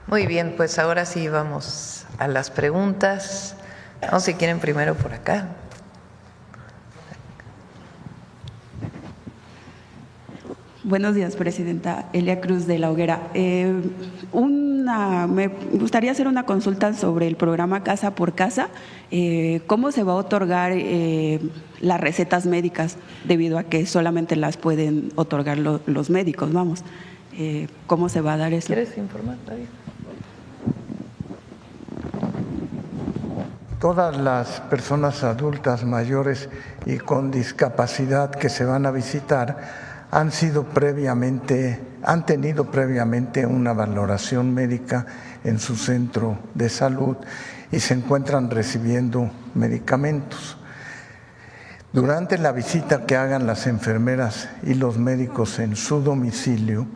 Muy bien, pues ahora sí vamos a las preguntas. Vamos, si quieren, primero por acá. Buenos días, Presidenta. Elia Cruz de la Hoguera. Me gustaría hacer una consulta sobre el programa Casa por Casa. ¿Cómo se va a otorgar las recetas médicas debido a que solamente las pueden otorgar los médicos? Vamos, ¿cómo se va a dar eso? ¿Quieres informar, David? Todas las personas adultas mayores y con discapacidad que se van a visitar han tenido previamente una valoración médica en su centro de salud y se encuentran recibiendo medicamentos. Durante la visita que hagan las enfermeras y los médicos en su domicilio,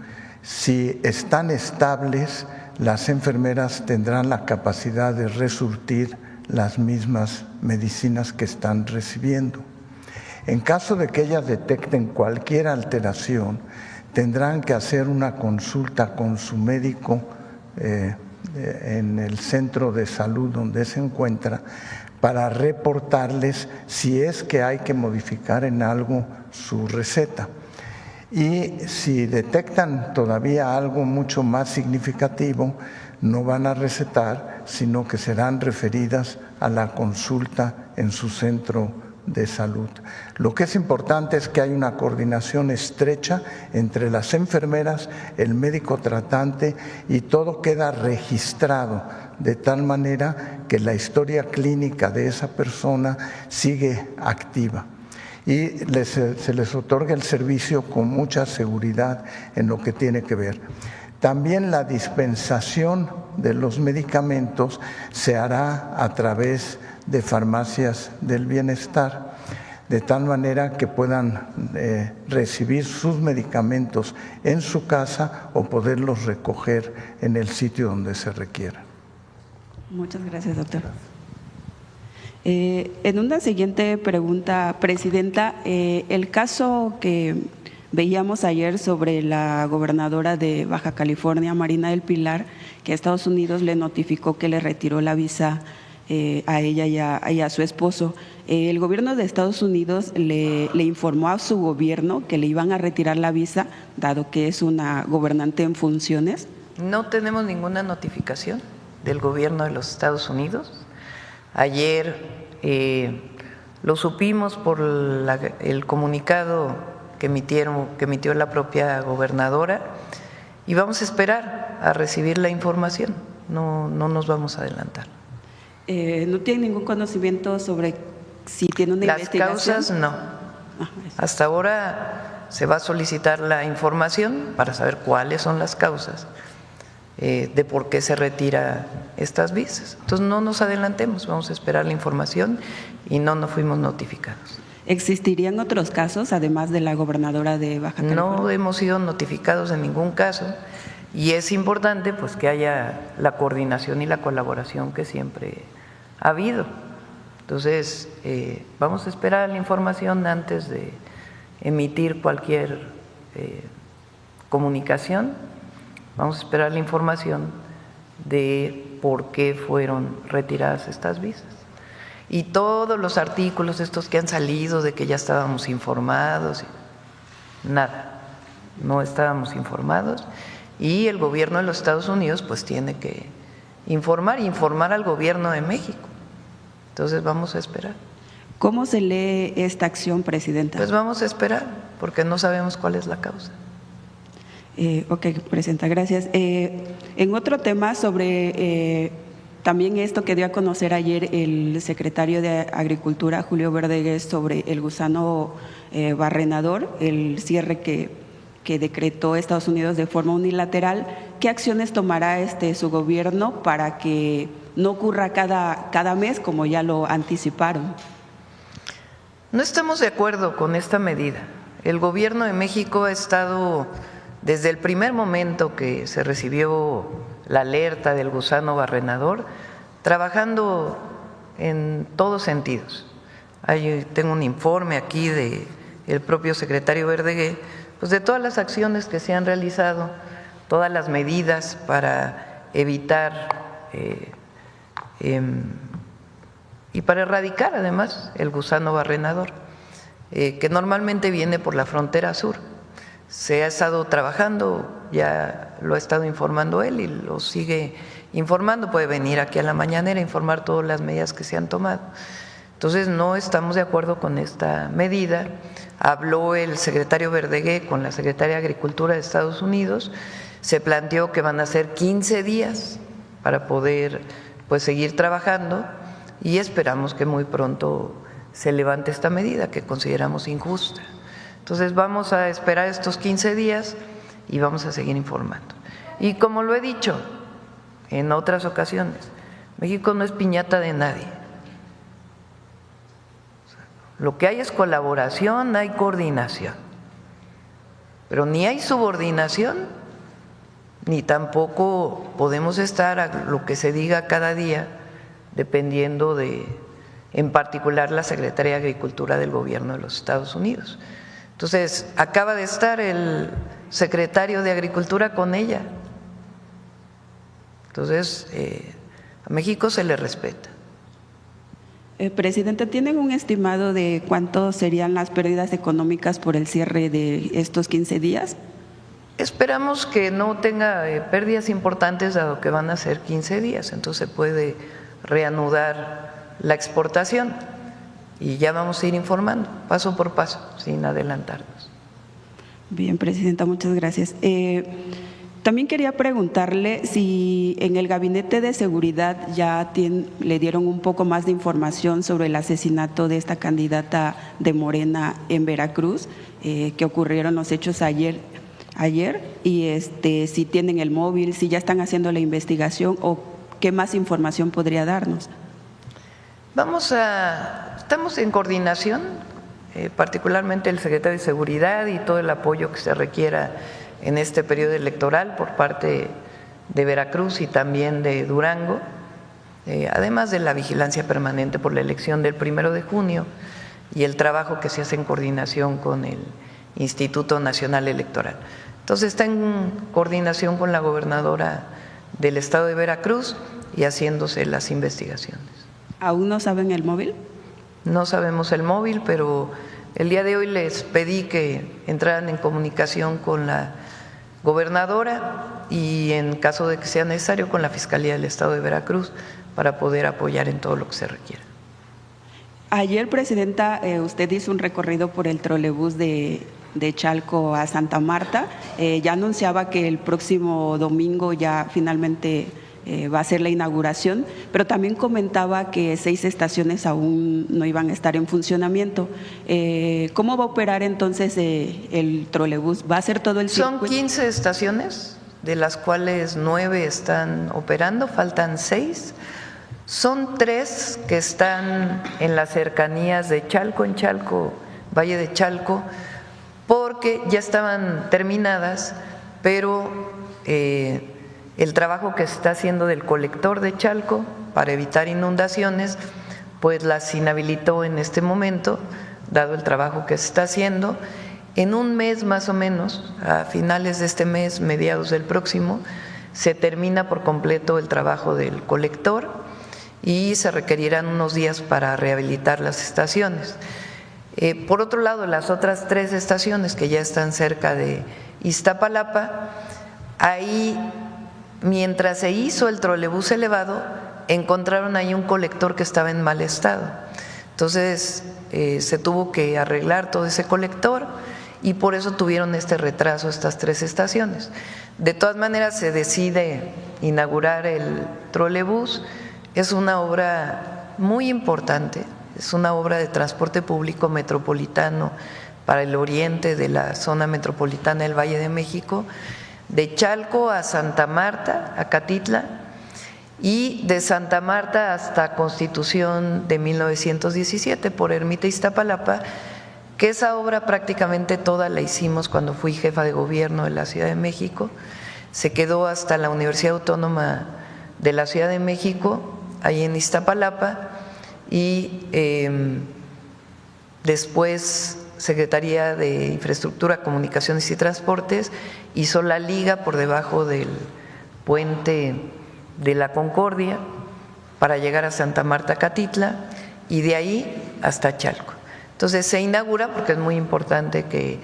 si están estables, las enfermeras tendrán la capacidad de resurtir las mismas medicinas que están recibiendo. En caso de que ellas detecten cualquier alteración, tendrán que hacer una consulta con su médico en el centro de salud donde se encuentra para reportarles si es que hay que modificar en algo su receta. Y si detectan todavía algo mucho más significativo, no van a recetar, sino que serán referidas a la consulta en su centro de salud. Lo que es importante es que hay una coordinación estrecha entre las enfermeras, el médico tratante, y todo queda registrado de tal manera que la historia clínica de esa persona sigue activa y se les otorga el servicio con mucha seguridad en lo que tiene que ver. También la dispensación de los medicamentos se hará a través de farmacias del bienestar, de tal manera que puedan recibir sus medicamentos en su casa o poderlos recoger en el sitio donde se requiera. Muchas gracias, doctor. En una siguiente pregunta, Presidenta, el caso que veíamos ayer sobre la gobernadora de Baja California, Marina del Pilar, que Estados Unidos le notificó que le retiró la visa a ella y a su esposo. El gobierno de Estados Unidos le informó a su gobierno que le iban a retirar la visa, dado que es una gobernante en funciones. No tenemos ninguna notificación del gobierno de los Estados Unidos. Ayer lo supimos por el comunicado que emitió la propia gobernadora y vamos a esperar a recibir la información. No nos vamos a adelantar. ¿No tiene ningún conocimiento sobre si tiene una investigación? Las causas no. Hasta ahora se va a solicitar la información para saber cuáles son las causas de por qué se retira estas visas. Entonces no nos adelantemos, vamos a esperar la información y no fuimos notificados. ¿Existirían otros casos además de la gobernadora de Baja California? No hemos sido notificados de ningún caso y es importante pues que haya la coordinación y la colaboración que siempre ha habido. Entonces vamos a esperar la información antes de emitir cualquier comunicación. Vamos a esperar la información de por qué fueron retiradas estas visas. Y todos los artículos estos que han salido de que ya estábamos informados, nada, no estábamos informados y el gobierno de los Estados Unidos pues tiene que informar al gobierno de México. Entonces vamos a esperar. ¿Cómo se lee esta acción, Presidenta? Pues vamos a esperar porque no sabemos cuál es la causa. Ok, Presidenta, gracias. En otro tema sobre… también esto que dio a conocer ayer el secretario de Agricultura, Julio Verdeguer, sobre el gusano barrenador, el cierre que decretó Estados Unidos de forma unilateral. ¿Qué acciones tomará su gobierno para que no ocurra cada mes, como ya lo anticiparon? No estamos de acuerdo con esta medida. El gobierno de México ha estado, desde el primer momento que se recibió la alerta del gusano barrenador, trabajando en todos sentidos. Tengo un informe aquí del propio secretario Verdeguer, pues de todas las acciones que se han realizado, todas las medidas para evitar y para erradicar además el gusano barrenador, que normalmente viene por la frontera sur. Se ha estado trabajando, ya lo ha estado informando él y lo sigue informando, puede venir aquí a la mañanera a informar todas las medidas que se han tomado. Entonces no estamos de acuerdo con esta medida. Habló el secretario Verdegué con la secretaria de Agricultura de Estados Unidos, se planteó que van a ser 15 días para poder pues seguir trabajando y esperamos que muy pronto se levante esta medida que consideramos injusta. Entonces vamos a esperar estos 15 días y vamos a seguir informando. Y como lo he dicho en otras ocasiones, México no es piñata de nadie. Lo que hay es colaboración, hay coordinación, pero ni hay subordinación, ni tampoco podemos estar a lo que se diga cada día, dependiendo de, en particular, la Secretaría de Agricultura del Gobierno de los Estados Unidos. Entonces, acaba de estar el secretario de Agricultura con ella. Entonces, a México se le respeta. Presidente, ¿tienen un estimado de cuánto serían las pérdidas económicas por el cierre de estos 15 días? Esperamos que no tenga pérdidas importantes, dado que van a ser 15 días, entonces se puede reanudar la exportación y ya vamos a ir informando paso por paso, sin adelantarnos. Bien, Presidenta, muchas gracias. También quería preguntarle si en el Gabinete de Seguridad ya le dieron un poco más de información sobre el asesinato de esta candidata de Morena en Veracruz, que ocurrieron los hechos ayer y si tienen el móvil, si ya están haciendo la investigación o qué más información podría darnos. Estamos en coordinación, particularmente el secretario de Seguridad y todo el apoyo que se requiera en este periodo electoral por parte de Veracruz y también de Durango, además de la vigilancia permanente por la elección del 1 de junio y el trabajo que se hace en coordinación con el Instituto Nacional Electoral. Entonces está en coordinación con la gobernadora del estado de Veracruz y haciéndose las investigaciones. ¿Aún no saben el móvil? No sabemos el móvil, pero el día de hoy les pedí que entraran en comunicación con la gobernadora y en caso de que sea necesario con la Fiscalía del Estado de Veracruz para poder apoyar en todo lo que se requiera. Ayer, Presidenta, usted hizo un recorrido por el trolebús de Chalco a Santa Marta. Ya anunciaba que el próximo domingo ya finalmente va a ser la inauguración, pero también comentaba que 6 estaciones aún no iban a estar en funcionamiento. ¿Cómo va a operar entonces el trolebús? ¿Va a ser todo el circuito? Son 15 estaciones, de las cuales 9 están operando, faltan 6. Son 3 que están en las cercanías de Chalco, en Chalco, Valle de Chalco, porque ya estaban terminadas, pero el trabajo que se está haciendo del colector de Chalco para evitar inundaciones, pues las inhabilitó en este momento, dado el trabajo que se está haciendo. En un mes más o menos, a finales de este mes, mediados del próximo, se termina por completo el trabajo del colector y se requerirán unos días para rehabilitar las estaciones. Por otro lado, las otras 3 estaciones que ya están cerca de Iztapalapa, ahí, mientras se hizo el trolebús elevado, encontraron ahí un colector que estaba en mal estado. Entonces, se tuvo que arreglar todo ese colector y por eso tuvieron este retraso estas 3 estaciones. De todas maneras, se decide inaugurar el trolebús. Es una obra muy importante, es una obra de transporte público metropolitano para el oriente de la zona metropolitana del Valle de México, de Chalco a Santa Marta, a Catitla, y de Santa Marta hasta Constitución de 1917 por Ermita Iztapalapa, que esa obra prácticamente toda la hicimos cuando fui jefa de gobierno de la Ciudad de México. Se quedó hasta la Universidad Autónoma de la Ciudad de México, ahí en Iztapalapa, y después Secretaría de Infraestructura, Comunicaciones y Transportes hizo la liga por debajo del puente de La Concordia para llegar a Santa Marta Catitla y de ahí hasta Chalco. Entonces se inaugura porque es muy importante que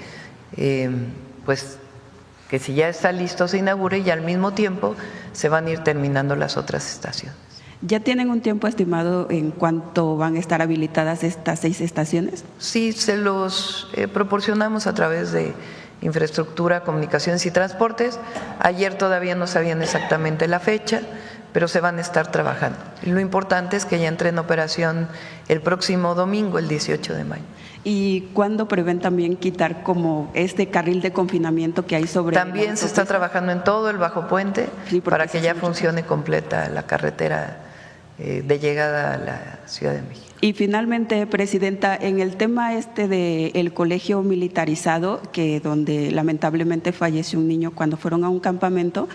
que si ya está listo se inaugure y al mismo tiempo se van a ir terminando las otras estaciones. ¿Ya tienen un tiempo estimado en cuánto van a estar habilitadas estas 6 estaciones? Sí, se los proporcionamos a través de Infraestructura, Comunicaciones y Transportes. Ayer todavía no sabían exactamente la fecha, pero se van a estar trabajando. Y lo importante es que ya entre en operación el próximo domingo, el 18 de mayo. ¿Y cuándo prevén también quitar como este carril de confinamiento que hay sobre? También se está trabajando en todo el Bajo Puente, sí, para que ya funcione completa la carretera de llegada a la Ciudad de México. Y finalmente, Presidenta, en el tema del colegio militarizado, que donde lamentablemente falleció un niño cuando fueron a un campamento,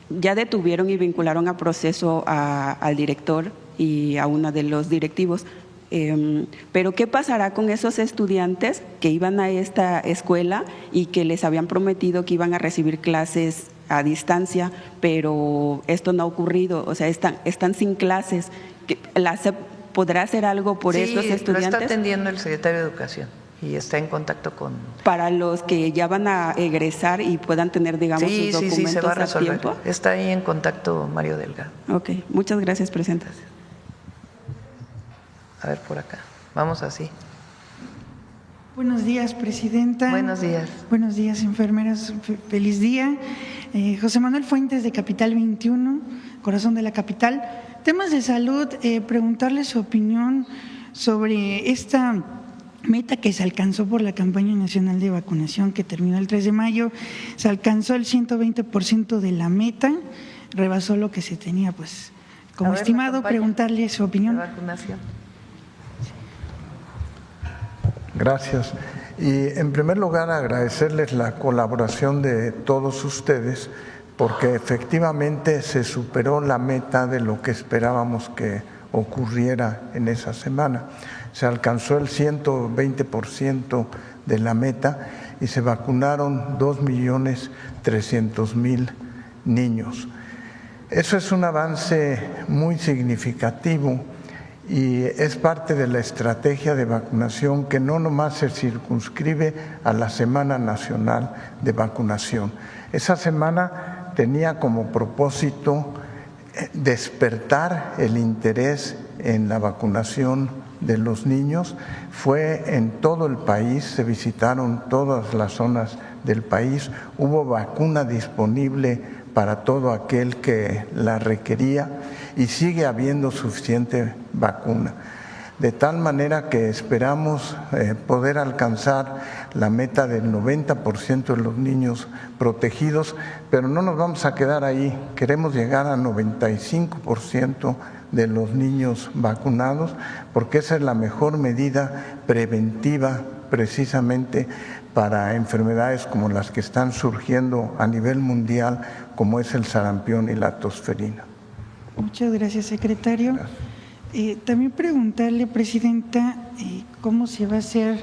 ya detuvieron y vincularon a proceso al director y a uno de los directivos. Pero ¿qué pasará con esos estudiantes que iban a esta escuela y que les habían prometido que iban a recibir clases a distancia, pero esto no ha ocurrido? O sea, están sin clases. ¿La SEP podrá hacer algo por estos estudiantes? Lo está atendiendo el secretario de Educación y está en contacto con… Para los que ya van a egresar y puedan tener, digamos, sus documentos se va a resolver. tiempo. Está ahí en contacto Mario Delgado. Ok, muchas gracias, Presidenta. A ver, por acá. Vamos así. Buenos días, Presidenta. Buenos días. Buenos días, enfermeras. Feliz día. José Manuel Fuentes, de Capital 21, corazón de la capital. Temas de salud, preguntarle su opinión sobre esta meta que se alcanzó por la campaña nacional de vacunación que terminó el 3 de mayo. Se alcanzó el 120% de la meta, rebasó lo que se tenía pues como estimado. Preguntarle su opinión. La vacunación. Gracias. Y en primer lugar agradecerles la colaboración de todos ustedes porque efectivamente se superó la meta de lo que esperábamos que ocurriera en esa semana. Se alcanzó el 120% de la meta y se vacunaron 2.300.000 niños. Eso es un avance muy significativo y es parte de la estrategia de vacunación que no nomás se circunscribe a la Semana Nacional de Vacunación. Esa semana tenía como propósito despertar el interés en la vacunación de los niños. Fue en todo el país, se visitaron todas las zonas del país, hubo vacuna disponible para todo aquel que la requería y sigue habiendo suficiente vacuna. De tal manera que esperamos poder alcanzar la meta del 90% de los niños protegidos, pero no nos vamos a quedar ahí, queremos llegar a 95% de los niños vacunados, porque esa es la mejor medida preventiva precisamente para enfermedades como las que están surgiendo a nivel mundial, como es el sarampión y la tosferina. Muchas gracias, secretario. Gracias. También preguntarle, Presidenta, cómo se va a hacer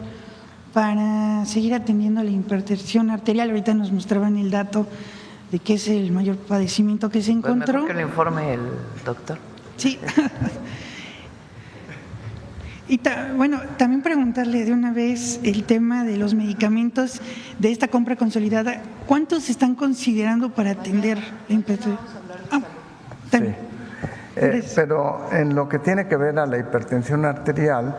para seguir atendiendo la hipertensión arterial. Ahorita nos mostraban el dato de que es el mayor padecimiento que se encontró. Pues mejor que lo informe el doctor. Sí. Y bueno, también preguntarle de una vez el tema de los medicamentos de esta compra consolidada. ¿Cuántos se están considerando para atender la hipertensión? Sí. Pero en lo que tiene que ver a la hipertensión arterial,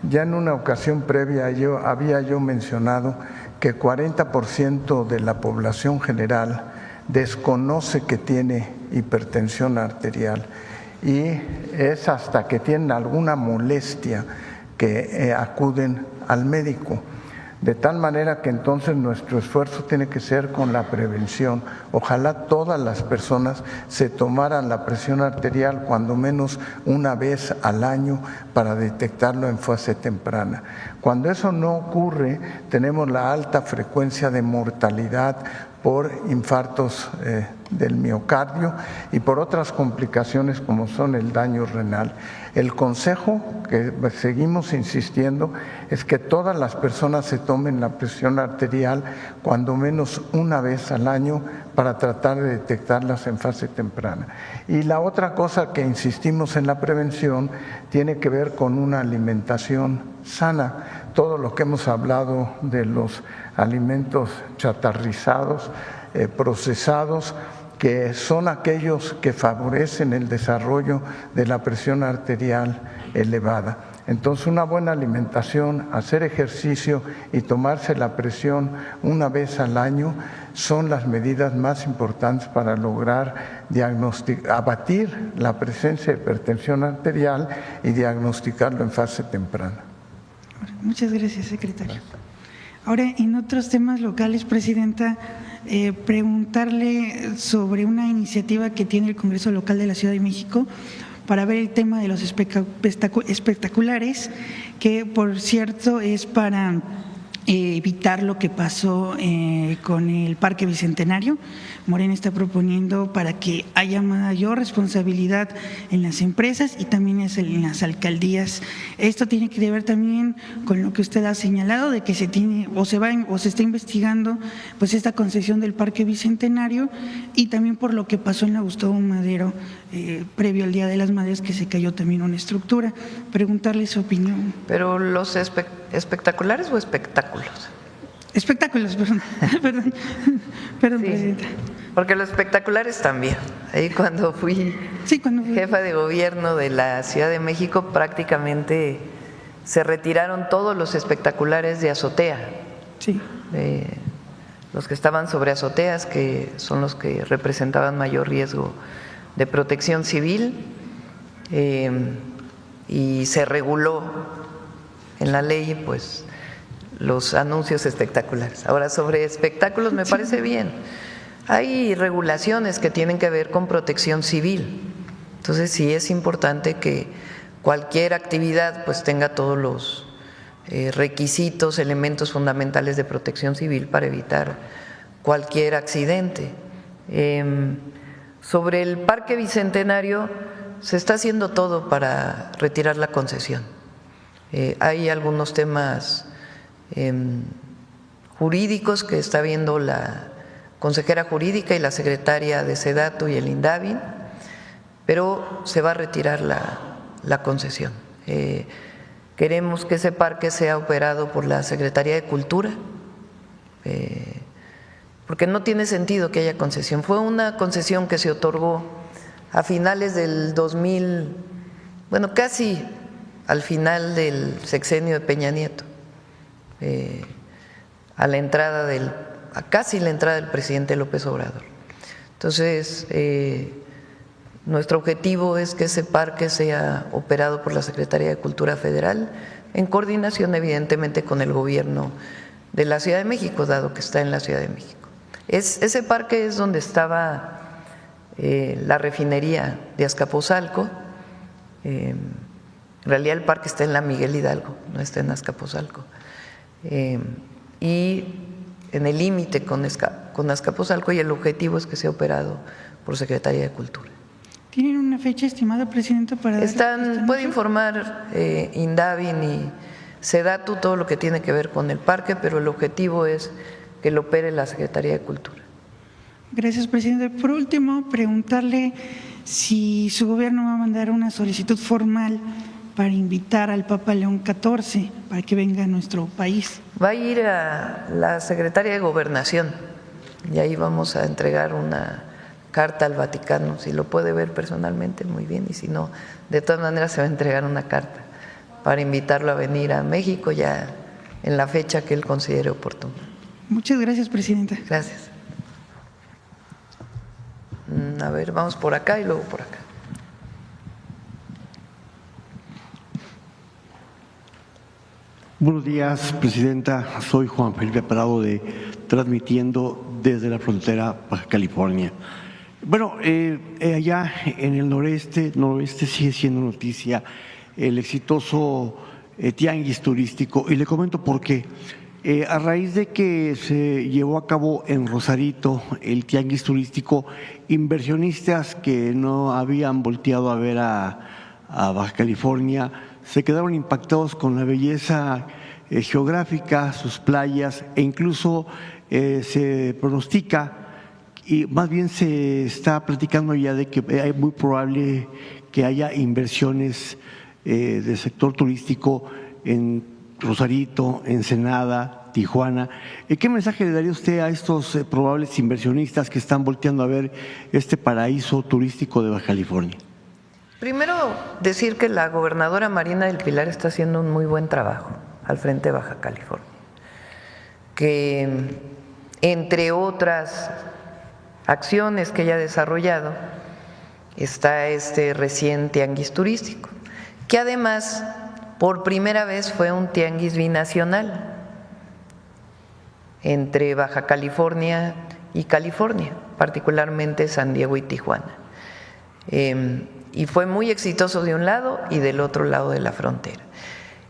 ya en una ocasión previa había yo mencionado que 40% de la población general desconoce que tiene hipertensión arterial y es hasta que tienen alguna molestia que acuden al médico. De tal manera que entonces nuestro esfuerzo tiene que ser con la prevención. Ojalá todas las personas se tomaran la presión arterial cuando menos una vez al año para detectarlo en fase temprana. Cuando eso no ocurre, tenemos la alta frecuencia de mortalidad por infartos del miocardio y por otras complicaciones como son el daño renal. El consejo que seguimos insistiendo es que todas las personas se tomen la presión arterial cuando menos una vez al año para tratar de detectarlas en fase temprana. Y la otra cosa que insistimos en la prevención tiene que ver con una alimentación sana. Todo lo que hemos hablado de los alimentos chatarrizados, procesados, que son aquellos que favorecen el desarrollo de la presión arterial elevada. Entonces, una buena alimentación, hacer ejercicio y tomarse la presión una vez al año son las medidas más importantes para lograr abatir la presencia de hipertensión arterial y diagnosticarlo en fase temprana. Muchas gracias, secretario. Ahora, en otros temas locales, Presidenta, preguntarle sobre una iniciativa que tiene el Congreso Local de la Ciudad de México para ver el tema de los espectaculares, que por cierto es para evitar lo que pasó con el Parque Bicentenario. Morena está proponiendo para que haya mayor responsabilidad en las empresas y también en las alcaldías. Esto tiene que ver también con lo que usted ha señalado de que se tiene o se está investigando pues esta concesión del Parque Bicentenario y también por lo que pasó en la Gustavo Madero previo al Día de las Madres, que se cayó también una estructura. Preguntarle su opinión. Pero los espectaculares o espectáculos. Espectáculos, perdón, perdón, sí, Presidenta. Porque los espectaculares también. Ahí cuando fui jefa de gobierno de la Ciudad de México, prácticamente se retiraron todos los espectaculares de azotea. Sí. Los que estaban sobre azoteas, que son los que representaban mayor riesgo de protección civil, y se reguló en la ley, pues, los anuncios espectaculares. Ahora, sobre espectáculos me parece bien. Hay regulaciones que tienen que ver con protección civil. Entonces, sí es importante que cualquier actividad pues tenga todos los requisitos, elementos fundamentales de protección civil para evitar cualquier accidente. Sobre el Parque Bicentenario, se está haciendo todo para retirar la concesión. Hay algunos temas jurídicos que está viendo la consejera jurídica y la secretaria de SEDATU y el INDAVI, pero se va a retirar la concesión. Queremos que ese parque sea operado por la Secretaría de Cultura, porque no tiene sentido que haya concesión. Fue una concesión que se otorgó a finales del 2000, bueno, casi al final del sexenio de Peña Nieto. A casi la entrada del presidente López Obrador. Entonces, nuestro objetivo es que ese parque sea operado por la Secretaría de Cultura Federal, en coordinación evidentemente con el gobierno de la Ciudad de México, dado que está en la Ciudad de México. Ese parque es donde estaba la refinería de Azcapotzalco. En realidad el parque está en la Miguel Hidalgo, no está en Azcapotzalco. Y en el límite con Azcapotzalco, y el objetivo es que sea operado por Secretaría de Cultura. ¿Tienen una fecha estimada, Presidenta, para puede informar INDAVIN y SEDATU todo lo que tiene que ver con el parque, pero el objetivo es que lo opere la Secretaría de Cultura. Gracias, Presidente. Por último, preguntarle si su gobierno va a mandar una solicitud formal para invitar al Papa León XIV para que venga a nuestro país. Va a ir a la Secretaría de Gobernación y ahí vamos a entregar una carta al Vaticano. Si lo puede ver personalmente, muy bien, y si no, de todas maneras se va a entregar una carta para invitarlo a venir a México ya en la fecha que él considere oportuna. Muchas gracias, Presidenta. Gracias. A ver, vamos por acá y luego por acá. Buenos días, Presidenta. Soy Juan Felipe Prado, transmitiendo desde la frontera Baja California. Bueno, allá en el noroeste sigue siendo noticia el exitoso tianguis turístico, y le comento por qué. A raíz de que se llevó a cabo en Rosarito el tianguis turístico, inversionistas que no habían volteado a ver a Baja California se quedaron impactados con la belleza geográfica, sus playas, e incluso se pronostica, y más bien se está platicando ya de que es muy probable que haya inversiones del sector turístico en Rosarito, Ensenada, Tijuana. ¿Qué mensaje le daría usted a estos probables inversionistas que están volteando a ver este paraíso turístico de Baja California? Primero, decir que la gobernadora Marina del Pilar está haciendo un muy buen trabajo al frente de Baja California, que entre otras acciones que ella ha desarrollado está este recién tianguis turístico, que además por primera vez fue un tianguis binacional entre Baja California y California, particularmente San Diego y Tijuana. Y fue muy exitoso de un lado y del otro lado de la frontera.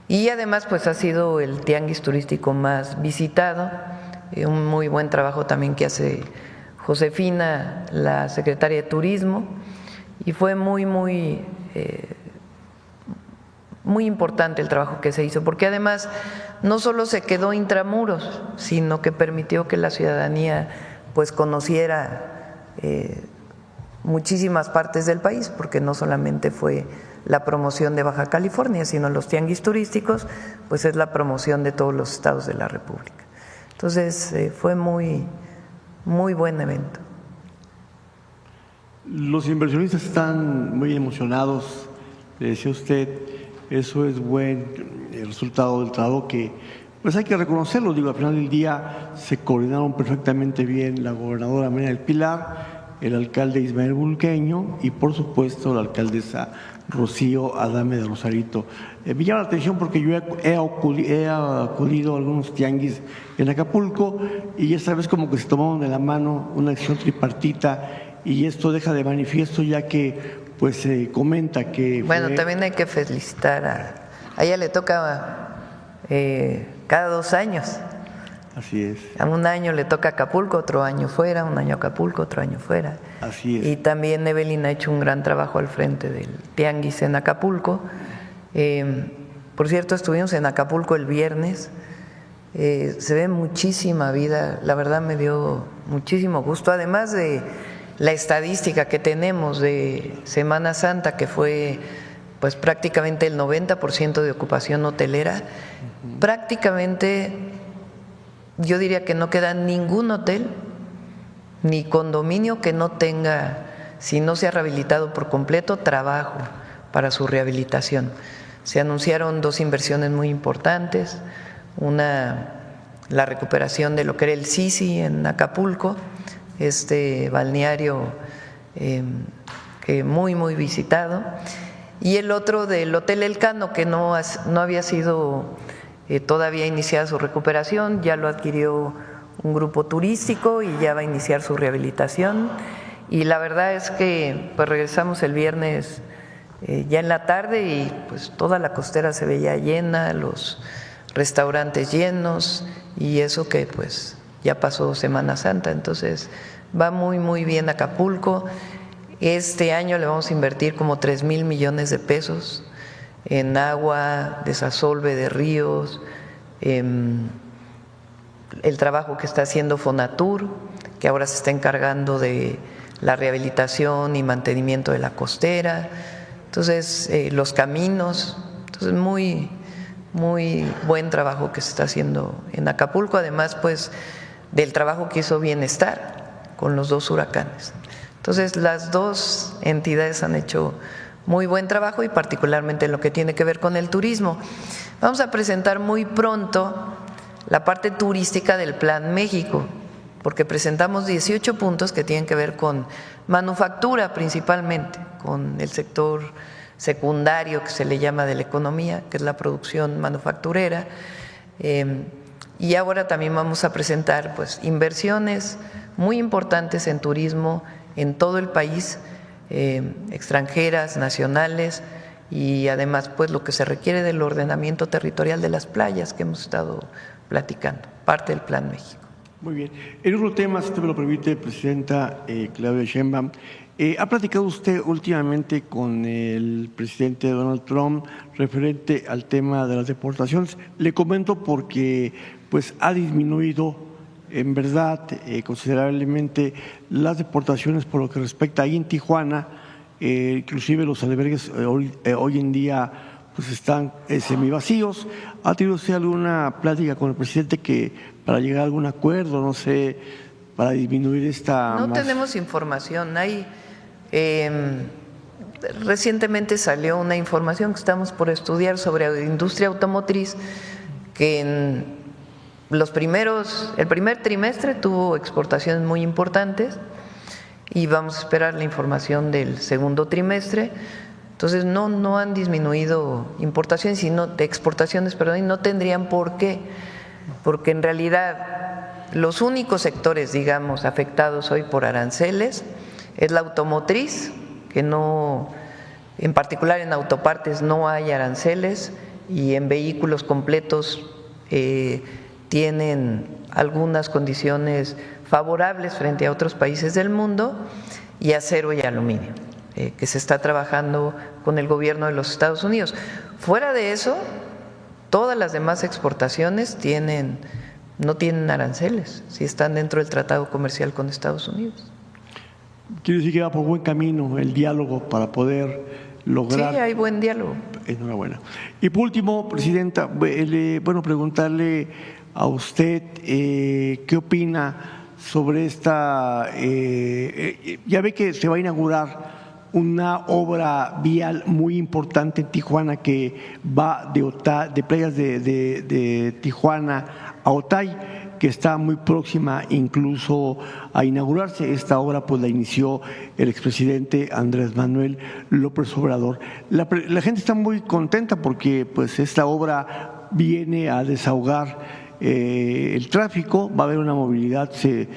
Y además pues ha sido el tianguis turístico más visitado, un muy buen trabajo también que hace Josefina, la secretaria de Turismo, y fue muy importante el trabajo que se hizo, porque además no solo se quedó intramuros, sino que permitió que la ciudadanía pues conociera muchísimas partes del país, porque no solamente fue la promoción de Baja California, sino los tianguis turísticos, pues es la promoción de todos los estados de la República. Entonces fue muy buen evento. Los inversionistas están muy emocionados, le decía usted, eso es buen resultado del trabajo que pues hay que reconocerlo, digo, al final del día se coordinaron perfectamente bien la gobernadora Marina del Pilar, el alcalde Ismael Bulqueño y por supuesto la alcaldesa Rocío Adame de Rosarito. Me llama la atención porque yo he acudido a algunos tianguis en Acapulco y esta vez como que se tomaron de la mano una acción tripartita y esto deja de manifiesto ya que pues se comenta que… Bueno, también hay que felicitar a ella le toca cada 2 años. Así es. A un año le toca Acapulco, otro año fuera, un año Acapulco, otro año fuera. Así es. Y también Evelyn ha hecho un gran trabajo al frente del tianguis en Acapulco. Por cierto, estuvimos en Acapulco el viernes. Se ve muchísima vida, la verdad me dio muchísimo gusto, además de la estadística que tenemos de Semana Santa, que fue pues prácticamente el 90% de ocupación hotelera, prácticamente yo diría que no queda ningún hotel ni condominio que no tenga, si no se ha rehabilitado por completo, trabajo para su rehabilitación. Se anunciaron 2 inversiones muy importantes, una, la recuperación de lo que era el Sisi en Acapulco, este balneario que muy visitado, y el otro del Hotel Elcano, que no había sido todavía iniciada su recuperación, ya lo adquirió un grupo turístico y ya va a iniciar su rehabilitación. Y la verdad es que pues regresamos el viernes ya en la tarde y pues toda la costera se veía llena, los restaurantes llenos, y eso que pues ya pasó Semana Santa, entonces va muy bien Acapulco. Este año le vamos a invertir como 3,000 millones de pesos en agua, desasolve de ríos, el trabajo que está haciendo Fonatur, que ahora se está encargando de la rehabilitación y mantenimiento de la costera, entonces los caminos, entonces muy buen trabajo que se está haciendo en Acapulco, además pues del trabajo que hizo Bienestar con los 2 huracanes. Entonces las 2 entidades han hecho muy buen trabajo y particularmente en lo que tiene que ver con el turismo. Vamos a presentar muy pronto la parte turística del Plan México, porque presentamos 18 puntos que tienen que ver con manufactura principalmente, con el sector secundario que se le llama de la economía, que es la producción manufacturera, y ahora también vamos a presentar pues inversiones muy importantes en turismo en todo el país, extranjeras, nacionales, y además pues lo que se requiere del ordenamiento territorial de las playas que hemos estado platicando, parte del Plan México. Muy bien. En otro tema, si usted me lo permite, Presidenta Claudia Sheinbaum, ¿ha platicado usted últimamente con el presidente Donald Trump referente al tema de las deportaciones? Le comento porque pues ha disminuido en verdad considerablemente las deportaciones por lo que respecta ahí en Tijuana, inclusive los albergues hoy en día pues están semivacíos. ¿Ha tenido usted alguna plática con el presidente para llegar a algún acuerdo, no sé, para disminuir esta? No tenemos información. Recientemente salió una información que estamos por estudiar sobre la industria automotriz, que en el primer trimestre tuvo exportaciones muy importantes y vamos a esperar la información del segundo trimestre. Entonces no han disminuido importaciones, exportaciones, y no tendrían por qué, porque en realidad los únicos sectores, digamos, afectados hoy por aranceles es la automotriz, que no, en particular en autopartes no hay aranceles, y en vehículos completos tienen algunas condiciones favorables frente a otros países del mundo, y acero y aluminio, que se está trabajando con el gobierno de los Estados Unidos. Fuera de eso, todas las demás exportaciones no tienen aranceles, si están dentro del tratado comercial con Estados Unidos. Quiere decir que va por buen camino el diálogo para poder lograr. Sí, hay buen diálogo. Enhorabuena. Y por último, Presidenta, preguntarle a usted qué opina sobre esta. Ya ve que se va a inaugurar una obra vial muy importante en Tijuana que va de playas de Tijuana a Otay, que está muy próxima incluso a inaugurarse. Esta obra pues la inició el expresidente Andrés Manuel López Obrador. La gente está muy contenta porque pues esta obra viene a desahogar el tráfico, va a haber una movilidad, se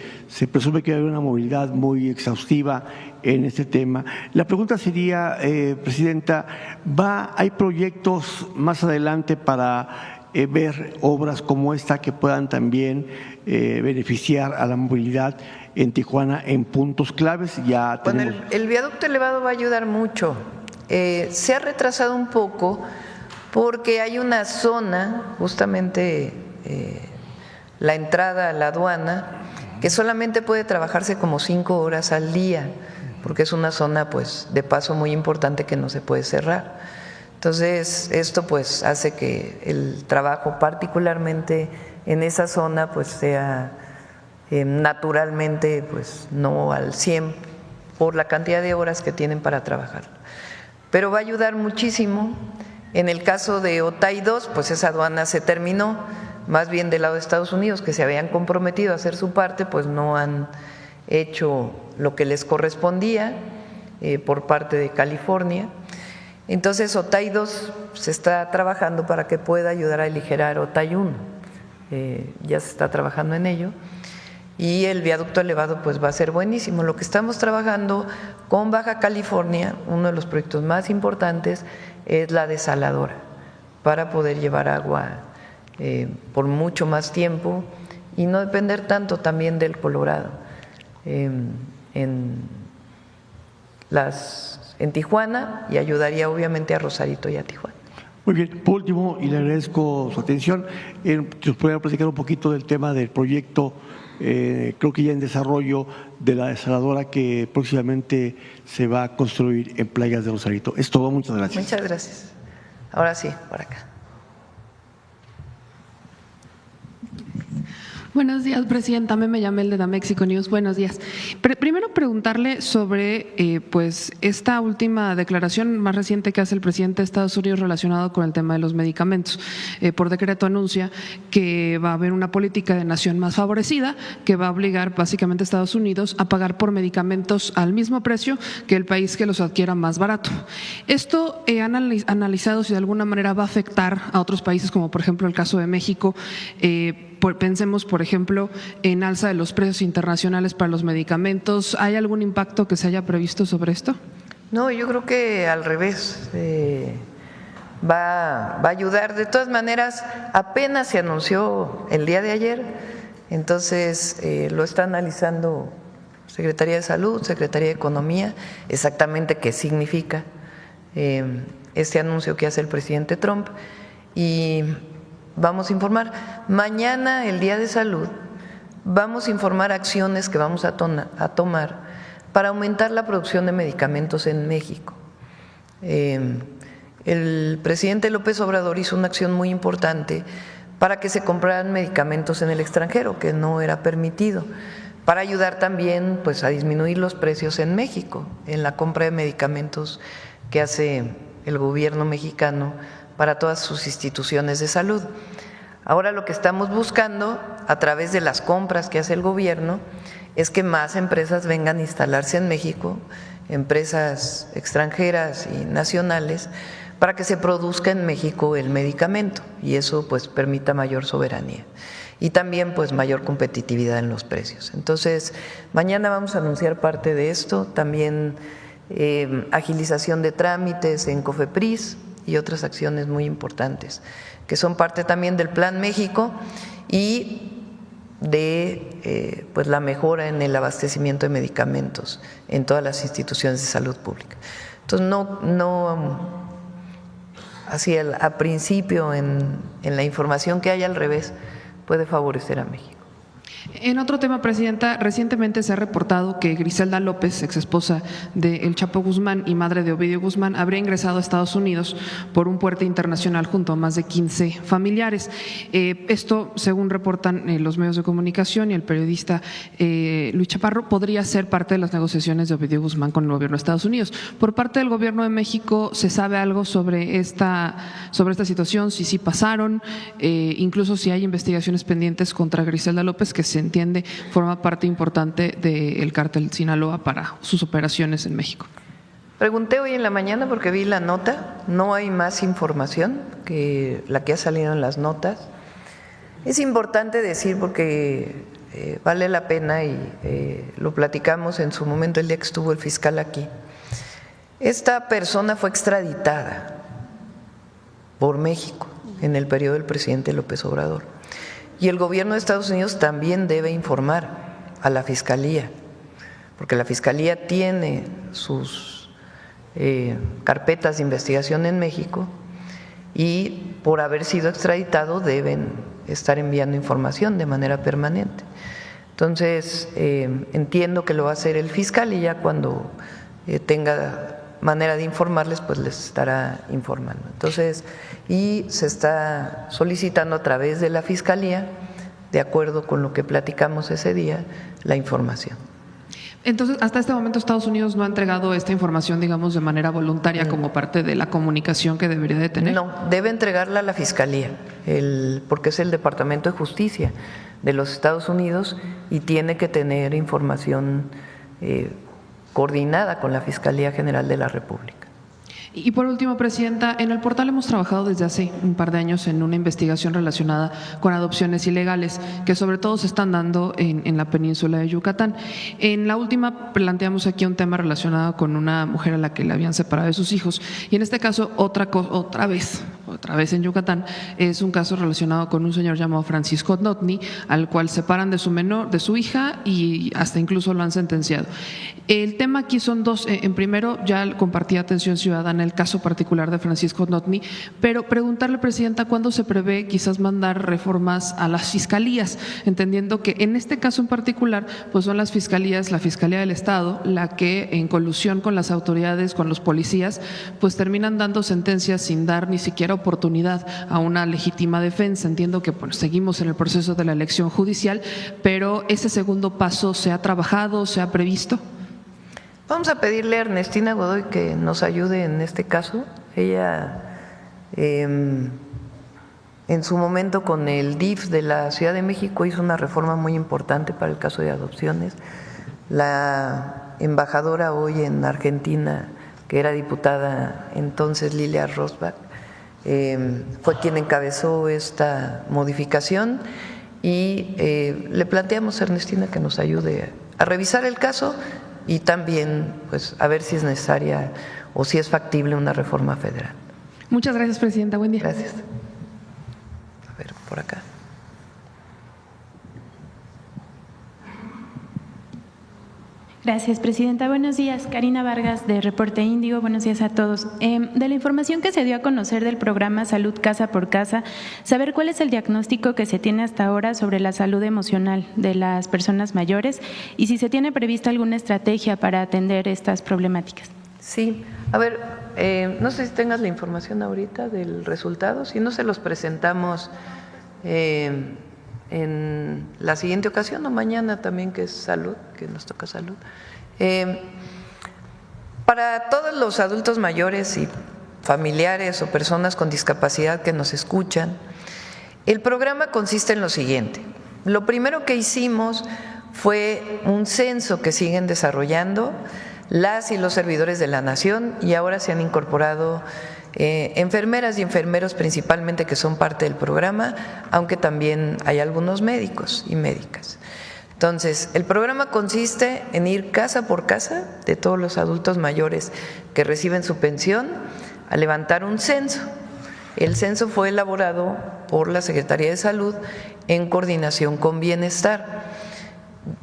presume que va a haber una movilidad muy exhaustiva en este tema. La pregunta sería, Presidenta, ¿hay proyectos más adelante para ver obras como esta que puedan también beneficiar a la movilidad en Tijuana en puntos claves? Ya tenemos... el viaducto elevado va a ayudar mucho. Se ha retrasado un poco porque hay una zona, justamente la entrada a la aduana, que solamente puede trabajarse como 5 horas al día, porque es una zona pues de paso muy importante que no se puede cerrar. Entonces esto pues hace que el trabajo particularmente en esa zona pues sea naturalmente pues no al 100 por la cantidad de horas que tienen para trabajar, pero va a ayudar muchísimo. En el caso de Otay 2 pues esa aduana se terminó, más bien del lado de Estados Unidos, que se habían comprometido a hacer su parte, pues no han hecho lo que les correspondía por parte de California. Entonces Otay 2 se está trabajando para que pueda ayudar a aligerar Otay 1, ya se está trabajando en ello, y el viaducto elevado pues va a ser buenísimo. Lo que estamos trabajando con Baja California, uno de los proyectos más importantes es la desaladora, para poder llevar agua por mucho más tiempo y no depender tanto también del Colorado. En Tijuana, y ayudaría obviamente a Rosarito y a Tijuana. Muy bien, por último, y le agradezco su atención, si nos pudiera platicar un poquito del tema del proyecto, creo que ya en desarrollo, de la desaladora que próximamente se va a construir en Playas de Rosarito. Es todo, muchas gracias. Muchas gracias. Ahora sí, por acá. Buenos días, Presidenta. Me llamo el de Mexico News. Buenos días. Primero preguntarle sobre pues esta última declaración más reciente que hace el presidente de Estados Unidos relacionado con el tema de los medicamentos. Por decreto anuncia que va a haber una política de nación más favorecida que va a obligar básicamente a Estados Unidos a pagar por medicamentos al mismo precio que el país que los adquiera más barato. Esto han analizado si de alguna manera va a afectar a otros países, como por ejemplo el caso de México. Pensemos, por ejemplo, en alza de los precios internacionales para los medicamentos. ¿Hay algún impacto que se haya previsto sobre esto? No, yo creo que al revés. va a ayudar. De todas maneras, apenas se anunció el día de ayer, entonces lo está analizando Secretaría de Salud, Secretaría de Economía, exactamente qué significa este anuncio que hace el presidente Trump, y vamos a informar. Mañana, el Día de Salud, vamos a informar acciones que vamos a tomar para aumentar la producción de medicamentos en México. El presidente López Obrador hizo una acción muy importante para que se compraran medicamentos en el extranjero, que no era permitido, para ayudar también pues, a disminuir los precios en México, en la compra de medicamentos que hace el gobierno mexicano para todas sus instituciones de salud. Ahora lo que estamos buscando a través de las compras que hace el gobierno es que más empresas vengan a instalarse en México, empresas extranjeras y nacionales, para que se produzca en México el medicamento y eso pues permita mayor soberanía y también pues mayor competitividad en los precios. Entonces, mañana vamos a anunciar parte de esto, también agilización de trámites en COFEPRIS y otras acciones muy importantes que son parte también del Plan México y de pues la mejora en el abastecimiento de medicamentos en todas las instituciones de salud pública. Entonces, no así a principio en la información que hay al revés puede favorecer a México. En otro tema, Presidenta, recientemente se ha reportado que Griselda López, exesposa de El Chapo Guzmán y madre de Ovidio Guzmán, habría ingresado a Estados Unidos por un puente internacional junto a más de 15 familiares. Esto, según reportan los medios de comunicación y el periodista Luis Chaparro, podría ser parte de las negociaciones de Ovidio Guzmán con el gobierno de Estados Unidos. Por parte del gobierno de México, ¿se sabe algo sobre esta situación? Si sí pasaron, incluso si hay investigaciones pendientes contra Griselda López, que se entiende forma parte importante del cártel Sinaloa para sus operaciones en México. Pregunté hoy en la mañana porque vi la nota, no hay más información que la que ha salido en las notas. Es importante decir porque vale la pena y lo platicamos en su momento el día que estuvo el fiscal aquí. Esta persona fue extraditada por México en el periodo del presidente López Obrador. Y el gobierno de Estados Unidos también debe informar a la Fiscalía, porque la Fiscalía tiene sus carpetas de investigación en México y por haber sido extraditado deben estar enviando información de manera permanente. Entonces, entiendo que lo va a hacer el fiscal y ya cuando tenga manera de informarles, pues les estará informando. Entonces, y se está solicitando a través de la Fiscalía, de acuerdo con lo que platicamos ese día, la información. Entonces, hasta este momento Estados Unidos no ha entregado esta información, digamos, de manera voluntaria como parte de la comunicación que debería de tener. No, debe entregarla a la Fiscalía, porque es el Departamento de Justicia de los Estados Unidos y tiene que tener información coordinada con la Fiscalía General de la República. Y por último, Presidenta, en el portal hemos trabajado desde hace un par de años en una investigación relacionada con adopciones ilegales que sobre todo se están dando en la península de Yucatán. En la última planteamos aquí un tema relacionado con una mujer a la que le habían separado de sus hijos y en este caso otra vez en Yucatán es un caso relacionado con un señor llamado Francisco Notni, al cual separan de su hija y hasta incluso lo han sentenciado. El tema aquí son dos. En primero, ya compartí Atención Ciudadana el caso particular de Francisco Notni, pero preguntarle, Presidenta, ¿cuándo se prevé quizás mandar reformas a las fiscalías? Entendiendo que en este caso en particular, pues son las fiscalías, la Fiscalía del Estado, la que en colusión con las autoridades, con los policías, pues terminan dando sentencias sin dar ni siquiera oportunidad a una legítima defensa. Entiendo que pues, seguimos en el proceso de la elección judicial, pero ese segundo paso ¿se ha trabajado, se ha previsto? Vamos a pedirle a Ernestina Godoy que nos ayude en este caso. Ella, en su momento con el DIF de la Ciudad de México, hizo una reforma muy importante para el caso de adopciones. La embajadora hoy en Argentina, que era diputada entonces, Lilia Rosbach, fue quien encabezó esta modificación y le planteamos a Ernestina que nos ayude a revisar el caso y también pues a ver si es necesaria o si es factible una reforma federal. Muchas gracias, presidenta. Buen día. Gracias. A ver, por acá. Gracias, presidenta. Buenos días. Karina Vargas, de Reporte Índigo. Buenos días a todos. De la información que se dio a conocer del programa Salud Casa por Casa, saber cuál es el diagnóstico que se tiene hasta ahora sobre la salud emocional de las personas mayores y si se tiene prevista alguna estrategia para atender estas problemáticas. Sí, a ver, no sé si tengas la información ahorita del resultado, si no se los presentamos en la siguiente ocasión o mañana también, que es salud, que nos toca salud. Para todos los adultos mayores y familiares o personas con discapacidad que nos escuchan, el programa consiste en lo siguiente. Lo primero que hicimos fue un censo que siguen desarrollando las y los servidores de la Nación, y ahora se han incorporado enfermeras y enfermeros principalmente, que son parte del programa, aunque también hay algunos médicos y médicas. Entonces, el programa consiste en ir casa por casa de todos los adultos mayores que reciben su pensión a levantar un censo. El censo fue elaborado por la Secretaría de Salud en coordinación con Bienestar.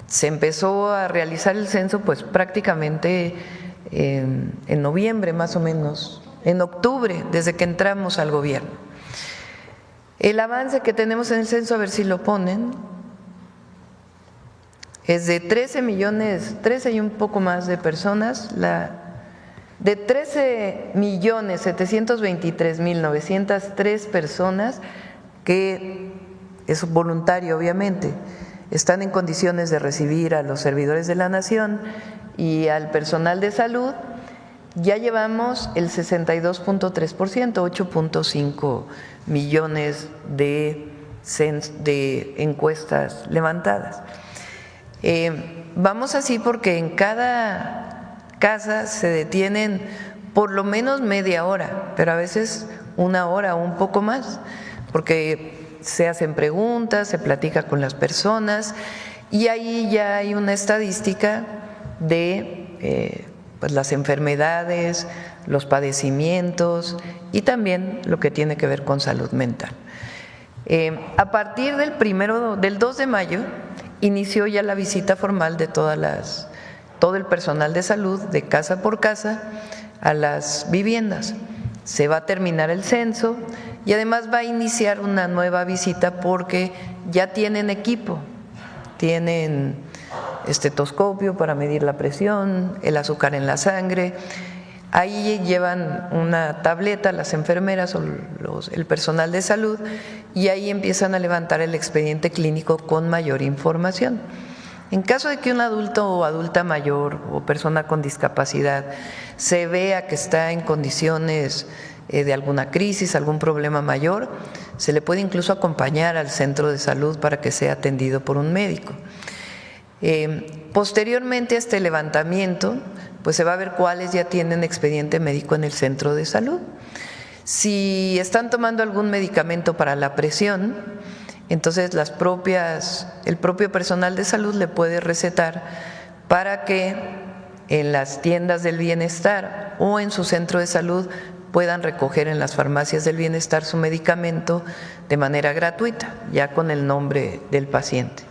Se empezó a realizar el censo pues prácticamente en noviembre más o menos, en octubre, desde que entramos al gobierno. El avance que tenemos en el censo, a ver si lo ponen, es de 13 millones, 13 y un poco más de personas, de 13.723.903 personas, que es voluntario obviamente, están en condiciones de recibir a los servidores de la Nación y al personal de salud. Ya llevamos el 62.3%, 8.5 millones de encuestas levantadas. Vamos así porque en cada casa se detienen por lo menos media hora, pero a veces una hora o un poco más, porque se hacen preguntas, se platica con las personas y ahí ya hay una estadística de pues las enfermedades, los padecimientos y también lo que tiene que ver con salud mental. A partir del 2 de mayo inició ya la visita formal de todo el personal de salud de casa por casa a las viviendas. Se va a terminar el censo y además va a iniciar una nueva visita porque ya tienen equipo, tienen estetoscopio para medir la presión, el azúcar en la sangre. Ahí llevan una tableta las enfermeras o el personal de salud y ahí empiezan a levantar el expediente clínico con mayor información. En caso de que un adulto o adulta mayor o persona con discapacidad se vea que está en condiciones de alguna crisis, algún problema mayor, se le puede incluso acompañar al centro de salud para que sea atendido por un médico. Posteriormente a este levantamiento, pues se va a ver cuáles ya tienen expediente médico en el centro de salud. Si están tomando algún medicamento para la presión, entonces el propio personal de salud le puede recetar para que en las tiendas del bienestar o en su centro de salud puedan recoger en las farmacias del bienestar su medicamento de manera gratuita, ya con el nombre del paciente.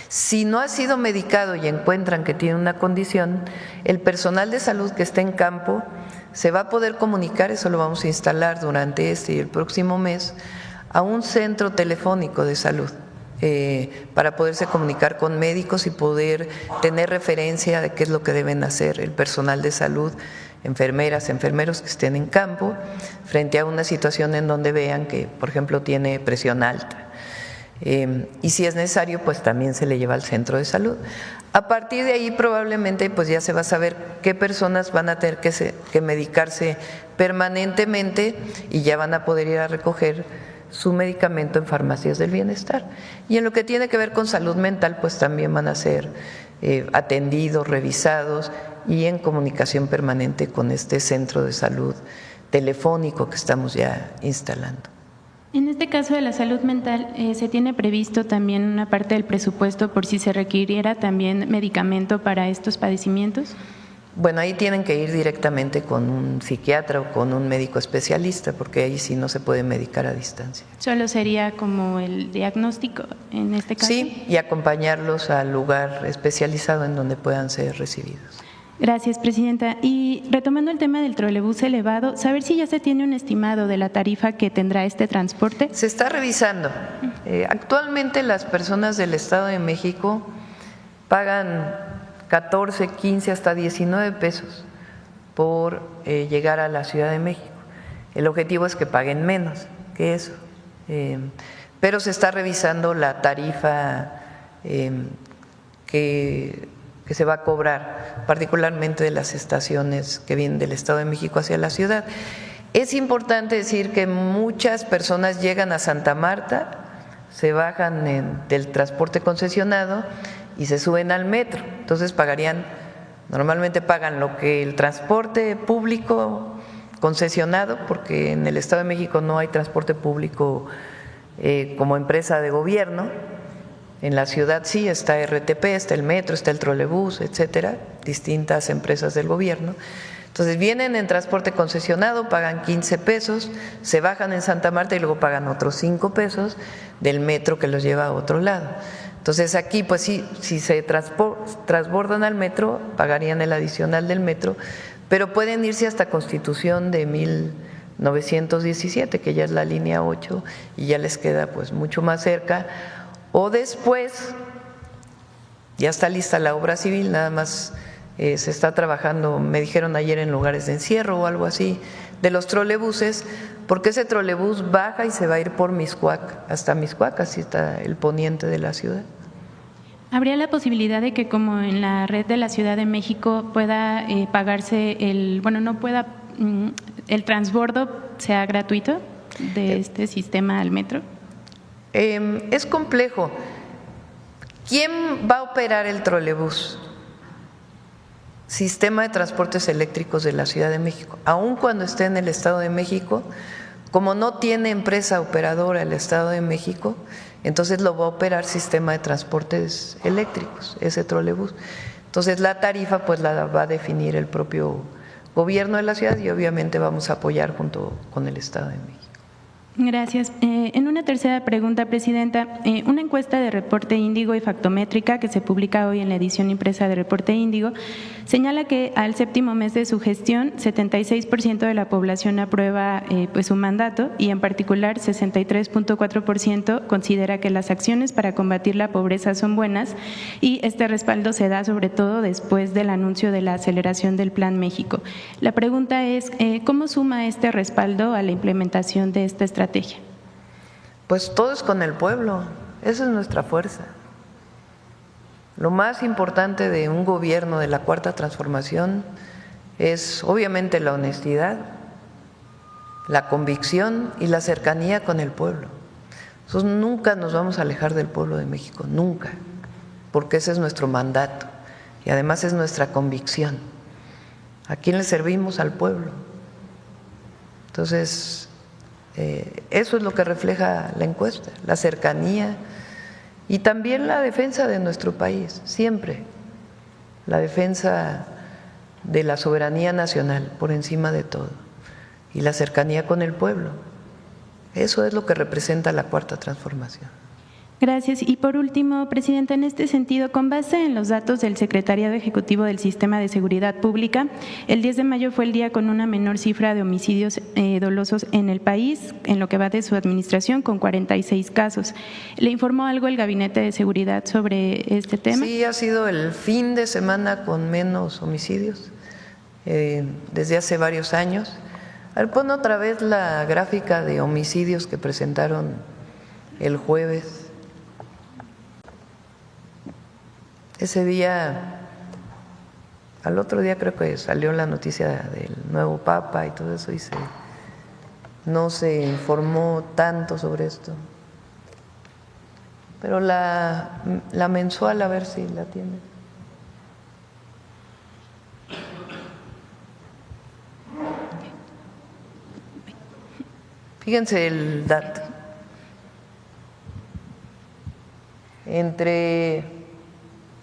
Si no ha sido medicado y encuentran que tiene una condición, el personal de salud que está en campo se va a poder comunicar, eso lo vamos a instalar durante este y el próximo mes, a un centro telefónico de salud para poderse comunicar con médicos y poder tener referencia de qué es lo que deben hacer el personal de salud, enfermeras, enfermeros que estén en campo, frente a una situación en donde vean que, por ejemplo, tiene presión alta. Y si es necesario, pues también se le lleva al centro de salud. A partir de ahí probablemente pues ya se va a saber qué personas van a tener que medicarse permanentemente y ya van a poder ir a recoger su medicamento en farmacias del bienestar. Y en lo que tiene que ver con salud mental, pues también van a ser atendidos, revisados y en comunicación permanente con este centro de salud telefónico que estamos ya instalando. En este caso de la salud mental, ¿se tiene previsto también una parte del presupuesto por si se requiriera también medicamento para estos padecimientos? Bueno, ahí tienen que ir directamente con un psiquiatra o con un médico especialista, porque ahí sí no se puede medicar a distancia. ¿Solo sería como el diagnóstico en este caso? Sí, y acompañarlos al lugar especializado en donde puedan ser recibidos. Gracias, presidenta. Y retomando el tema del trolebús elevado, saber si ya se tiene un estimado de la tarifa que tendrá este transporte. Se está revisando. Actualmente las personas del Estado de México pagan 14, 15, hasta 19 pesos por llegar a la Ciudad de México. El objetivo es que paguen menos que eso, pero se está revisando la tarifa que se va a cobrar, particularmente de las estaciones que vienen del Estado de México hacia la ciudad. Es importante decir que muchas personas llegan a Santa Marta, se bajan del transporte concesionado y se suben al metro, entonces normalmente pagan lo que el transporte público concesionado, porque en el Estado de México no hay transporte público como empresa de gobierno. En la ciudad sí, está RTP, está el metro, está el trolebús, etcétera, distintas empresas del gobierno. Entonces vienen en transporte concesionado, pagan 15 pesos, se bajan en Santa Marta y luego pagan otros 5 pesos del metro que los lleva a otro lado. Entonces aquí, pues sí, si se transbordan al metro, pagarían el adicional del metro, pero pueden irse hasta Constitución de 1917, que ya es la línea 8 y ya les queda pues mucho más cerca. O después, ya está lista la obra civil, nada más se está trabajando, me dijeron ayer, en lugares de encierro o algo así, de los trolebuses, porque ese trolebús baja y se va a ir por Mixcoac, hasta Mixcoac, así está el poniente de la ciudad. ¿Habría la posibilidad de que, como en la red de la Ciudad de México, pueda pagarse el transbordo sea gratuito de este sistema al metro? Es complejo. ¿Quién va a operar el trolebús? Sistema de Transportes Eléctricos de la Ciudad de México. Aun cuando esté en el Estado de México, como no tiene empresa operadora el Estado de México, entonces lo va a operar Sistema de Transportes Eléctricos, ese trolebús. Entonces la tarifa pues la va a definir el propio gobierno de la ciudad y obviamente vamos a apoyar junto con el Estado de México. Gracias. En una tercera pregunta, presidenta, una encuesta de Reporte Índigo y Factométrica que se publica hoy en la edición impresa de Reporte Índigo señala que al séptimo mes de su gestión 76% de la población aprueba pues su mandato y en particular 63.4% considera que las acciones para combatir la pobreza son buenas y este respaldo se da sobre todo después del anuncio de la aceleración del Plan México. La pregunta es, ¿cómo suma este respaldo a la implementación de esta estrategia? Pues todo es con el pueblo, esa es nuestra fuerza. Lo más importante de un gobierno de la Cuarta Transformación es obviamente la honestidad, la convicción y la cercanía con el pueblo. Nosotros nunca nos vamos a alejar del pueblo de México, nunca, porque ese es nuestro mandato y además es nuestra convicción. ¿A quién le servimos? Al pueblo. Entonces, eso es lo que refleja la encuesta, la cercanía y también la defensa de nuestro país, siempre, la defensa de la soberanía nacional por encima de todo y la cercanía con el pueblo. Eso es lo que representa la Cuarta Transformación. Gracias. Y por último, presidenta, en este sentido, con base en los datos del Secretariado Ejecutivo del Sistema de Seguridad Pública, el 10 de mayo fue el día con una menor cifra de homicidios dolosos en el país, en lo que va de su administración, con 46 casos. ¿Le informó algo el Gabinete de Seguridad sobre este tema? Sí, ha sido el fin de semana con menos homicidios desde hace varios años. A ver, pon otra vez la gráfica de homicidios que presentaron el jueves. Ese día, al otro día creo que salió la noticia del nuevo Papa y todo eso y no se informó tanto sobre esto. Pero la mensual, a ver si la tiene. Fíjense el dato. Entre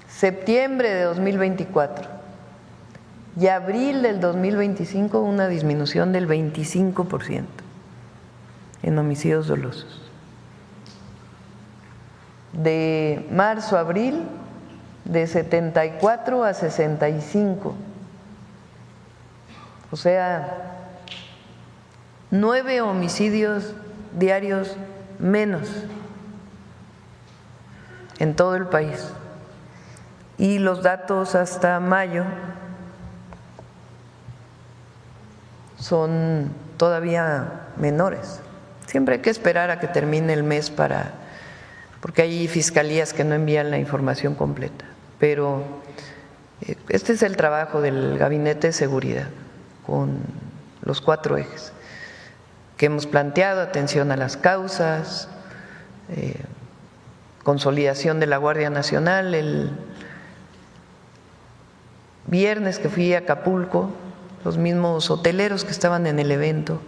septiembre de 2024 y abril del 2025 una disminución del 25% en homicidios dolosos. De marzo a abril, de 74 a 65. O sea, 9 homicidios diarios menos en todo el país. Y los datos hasta mayo son todavía menores. Siempre hay que esperar a que termine el mes porque hay fiscalías que no envían la información completa. Pero este es el trabajo del Gabinete de Seguridad con los 4 ejes que hemos planteado: atención a las causas, consolidación de la Guardia Nacional. El viernes que fui a Acapulco, los mismos hoteleros que estaban en el evento,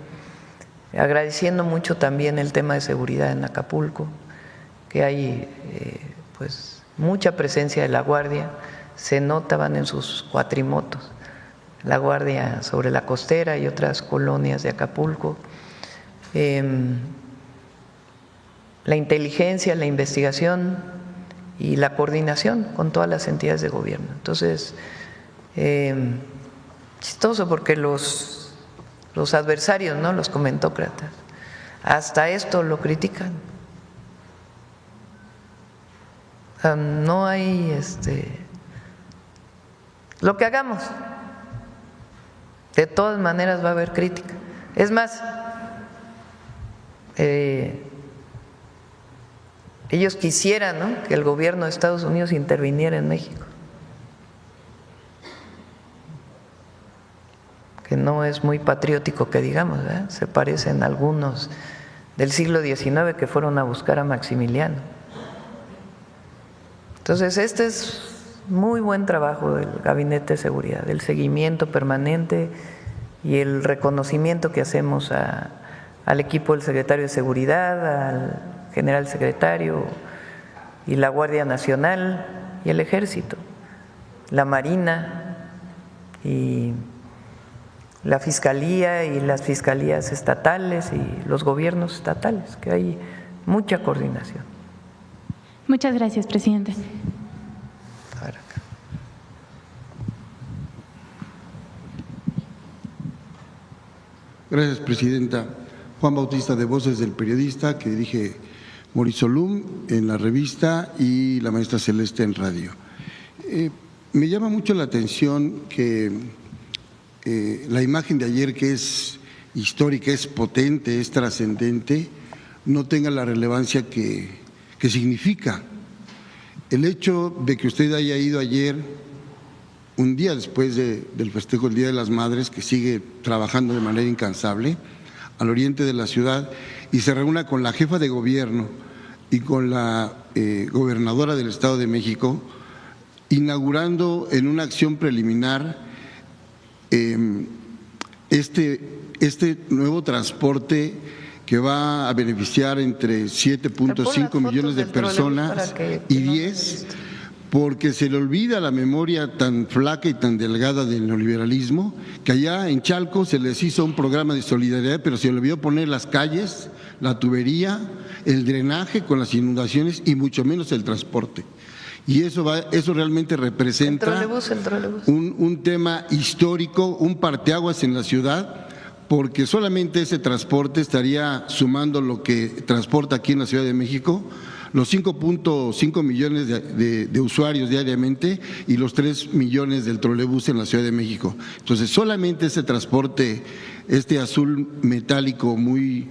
agradeciendo mucho también el tema de seguridad en Acapulco, que hay pues mucha presencia de la Guardia, se notaban en sus cuatrimotos, la Guardia sobre la costera y otras colonias de Acapulco. La inteligencia, la investigación y la coordinación con todas las entidades de gobierno. Entonces, chistoso porque los adversarios, ¿no?, los comentócratas, hasta esto lo critican. O sea, no hay lo que hagamos, de todas maneras va a haber crítica. Es más, ellos quisieran, ¿no?, que el gobierno de Estados Unidos interviniera en México, que no es muy patriótico que digamos, ¿eh? Se parecen algunos del siglo XIX que fueron a buscar a Maximiliano. Entonces, este es muy buen trabajo del Gabinete de Seguridad, del seguimiento permanente y el reconocimiento que hacemos al equipo del secretario de Seguridad, al general secretario y la Guardia Nacional y el Ejército, la Marina y la Fiscalía y las fiscalías estatales y los gobiernos estatales, que hay mucha coordinación. Muchas gracias, presidente. Gracias, presidenta. Juan Bautista de Voces del Periodista, que dirige Morizolum en la revista y la maestra Celeste en radio. Me llama mucho la atención que la imagen de ayer, que es histórica, es potente, es trascendente, no tenga la relevancia que significa. El hecho de que usted haya ido ayer, un día después del festejo del Día de las Madres, que sigue trabajando de manera incansable, al oriente de la ciudad, y se reúna con la jefa de gobierno y con la gobernadora del Estado de México, inaugurando en una acción preliminar este nuevo transporte que va a beneficiar entre 7.5 millones de personas y 10, porque se le olvida la memoria tan flaca y tan delgada del neoliberalismo, que allá en Chalco se les hizo un programa de solidaridad, pero se le olvidó poner las calles, la tubería, el drenaje con las inundaciones y mucho menos el transporte. Y eso realmente representa un tema histórico, un parteaguas en la ciudad, porque solamente ese transporte estaría sumando lo que transporta aquí en la Ciudad de México, los 5.5 millones de usuarios diariamente y los 3 millones del trolebús en la Ciudad de México. Entonces, solamente ese transporte, este azul metálico muy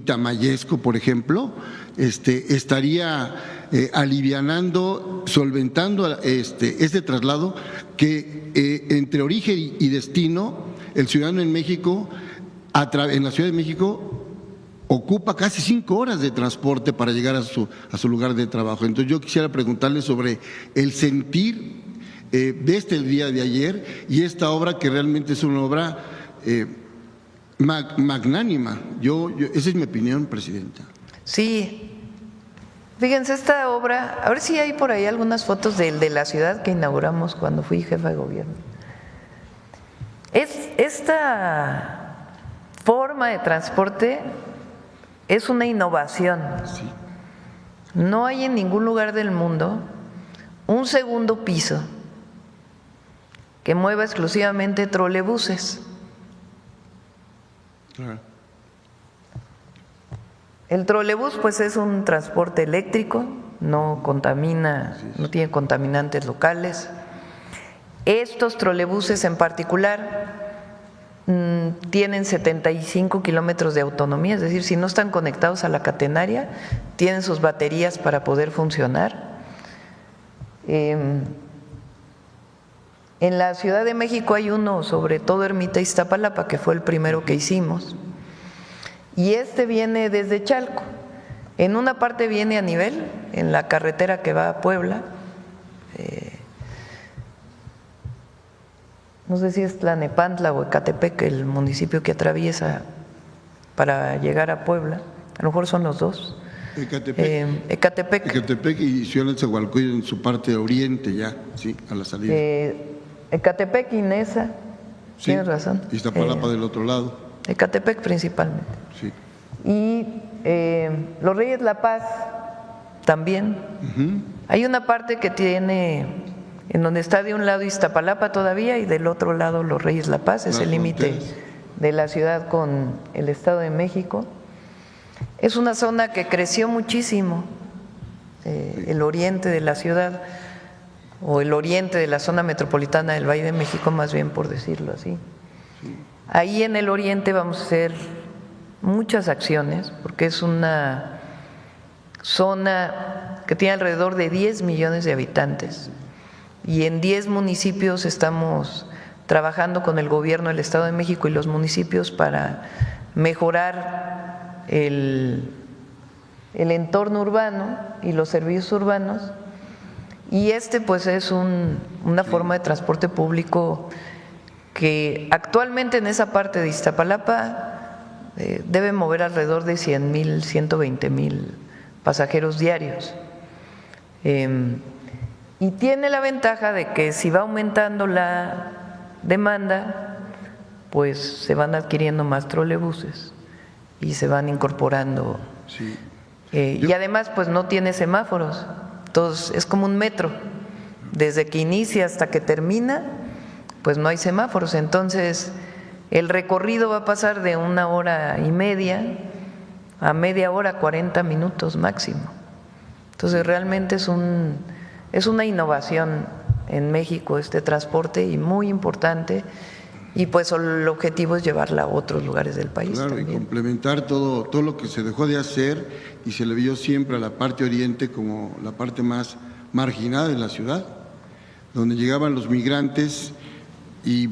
tamayesco, por ejemplo, estaría alivianando, solventando este traslado que entre origen y destino, el ciudadano en México, en la Ciudad de México, ocupa casi 5 horas de transporte para llegar a su lugar de trabajo. Entonces yo quisiera preguntarle sobre el sentir de este día de ayer y esta obra, que realmente es una obra magnánima. Esa es mi opinión, presidenta. Sí, fíjense, esta obra, a ver si hay por ahí algunas fotos del de la ciudad que inauguramos cuando fui jefa de gobierno. esta forma de transporte es una innovación. Sí. No hay en ningún lugar del mundo un segundo piso que mueva exclusivamente trolebuses. Claro. El trolebús pues es un transporte eléctrico, no contamina, no tiene contaminantes locales. Estos trolebuses en particular tienen 75 kilómetros de autonomía, es decir, si no están conectados a la catenaria, tienen sus baterías para poder funcionar. En la Ciudad de México hay uno sobre todo Ermita Iztapalapa, que fue el primero que hicimos, y este viene desde Chalco. En una parte viene a nivel, en la carretera que va a Puebla, no sé si es Tlanepantla o Ecatepec, el municipio que atraviesa para llegar a Puebla, a lo mejor son los dos. Ecatepec. Ecatepec. Ecatepec y Ciudad de Nezahualcóyotl en su parte oriente ya, sí, a la salida. Ecatepec y Neza, Sí, tienes razón. Iztapalapa del otro lado. Ecatepec principalmente. Sí. Y Los Reyes La Paz también. Hay una parte que tiene, en donde está de un lado Iztapalapa todavía y del otro lado Los Reyes La Paz, es el límite de la ciudad con el Estado de México. Es una zona que creció muchísimo, el oriente de la ciudad, o el oriente de la zona metropolitana del Valle de México, más bien por decirlo así. Ahí en el oriente vamos a hacer muchas acciones, porque es una zona que tiene alrededor de 10 millones de habitantes, y en 10 municipios estamos trabajando con el gobierno del Estado de México y los municipios para mejorar el entorno urbano y los servicios urbanos, y pues es una forma de transporte público que actualmente en esa parte de Iztapalapa debe mover alrededor de 100,000, 120,000 pasajeros diarios. Y tiene la ventaja de que si va aumentando la demanda, pues se van adquiriendo más trolebuses y se van incorporando. Sí. Y además pues no tiene semáforos, entonces es como un metro, desde que inicia hasta que termina pues no hay semáforos, entonces el recorrido va a pasar de 1 hora y media a media hora, 40 minutos máximo. Entonces realmente es una innovación en México este transporte, y muy importante, y pues el objetivo es llevarla a otros lugares del país. Claro, también. Y complementar todo lo que se dejó de hacer y se le vio siempre a la parte oriente como la parte más marginada de la ciudad, donde llegaban los migrantes y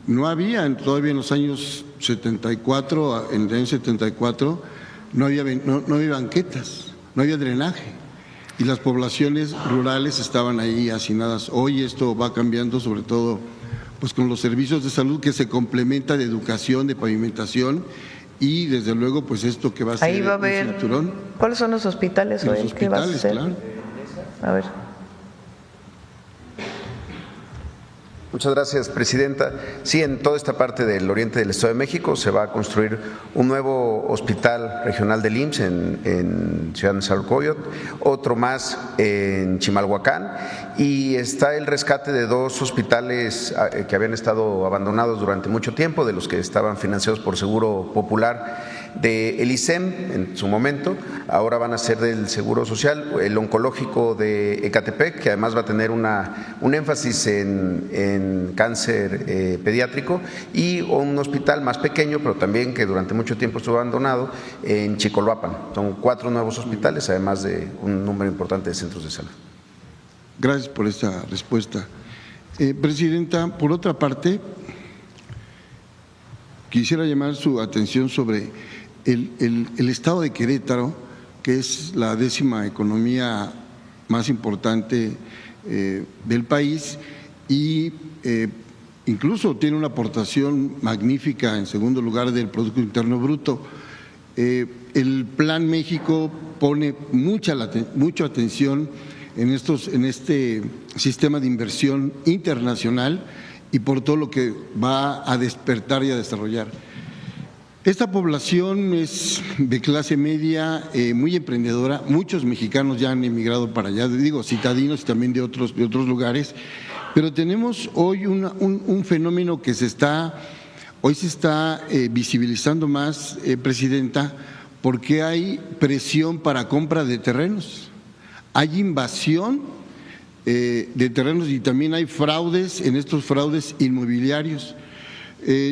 no había, todavía en los años 74, en el año 74, no había banquetas, no había drenaje, y las poblaciones rurales estaban ahí hacinadas. Hoy esto va cambiando, sobre todo pues con los servicios de salud, que se complementa de educación, de pavimentación, y desde luego pues esto que va a ser Ahí va a haber, un cinturón. ¿Cuáles son los hospitales? Los hoy? ¿Qué vas a hospitales, hacer? claro. A ver. Muchas gracias, Presidenta. Sí, en toda esta parte del oriente del Estado de México se va a construir un nuevo hospital regional del IMSS en Ciudad de Nezahualcóyotl, otro más en Chimalhuacán, y está el rescate de 2 hospitales que habían estado abandonados durante mucho tiempo, de los que estaban financiados por Seguro Popular, de el ISEM en su momento, ahora van a ser del Seguro Social, el oncológico de Ecatepec, que además va a tener un énfasis en cáncer pediátrico, y un hospital más pequeño, pero también que durante mucho tiempo estuvo abandonado, en Chicoloapan. Son 4 nuevos hospitales, además de un número importante de centros de salud. Gracias por esta respuesta. Presidenta, por otra parte, quisiera llamar su atención sobre el estado de Querétaro, que es la 10ª economía más importante del país, y incluso tiene una aportación magnífica en segundo lugar del Producto Interno Bruto. El Plan México pone mucha atención en este sistema de inversión internacional, y por todo lo que va a despertar y a desarrollar. Esta población es de clase media, muy emprendedora. Muchos mexicanos ya han emigrado para allá, digo, citadinos y también de otros lugares. Pero tenemos hoy un fenómeno que hoy se está visibilizando más, Presidenta, porque hay presión para compra de terrenos. Hay invasión de terrenos y también hay fraudes, en estos fraudes inmobiliarios.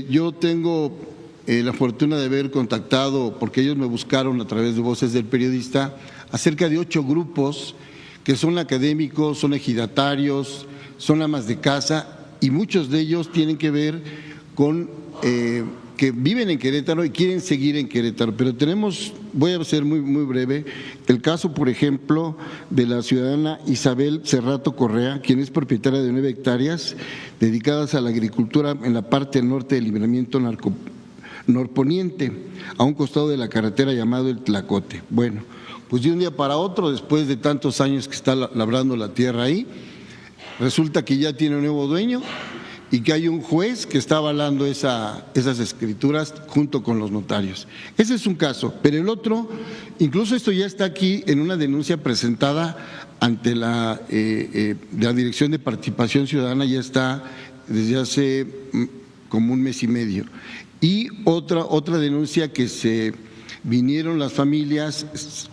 Yo tengo la fortuna de haber contactado, porque ellos me buscaron a través de Voces del Periodista, a cerca de 8 grupos que son académicos, son ejidatarios, son amas de casa y muchos de ellos tienen que ver con que viven en Querétaro y quieren seguir en Querétaro. Pero tenemos, voy a ser muy breve, el caso, por ejemplo, de la ciudadana Isabel Cerrato Correa, quien es propietaria de 9 hectáreas dedicadas a la agricultura en la parte norte del libramiento norponiente, a un costado de la carretera llamado el Tlacote. Bueno, pues de un día para otro, después de tantos años que está labrando la tierra ahí, resulta que ya tiene un nuevo dueño y que hay un juez que está avalando esas escrituras junto con los notarios. Ese es un caso, pero el otro, incluso esto ya está aquí en una denuncia presentada ante la Dirección de Participación Ciudadana, ya está desde hace como un mes y medio. Y otra denuncia que se vinieron las familias,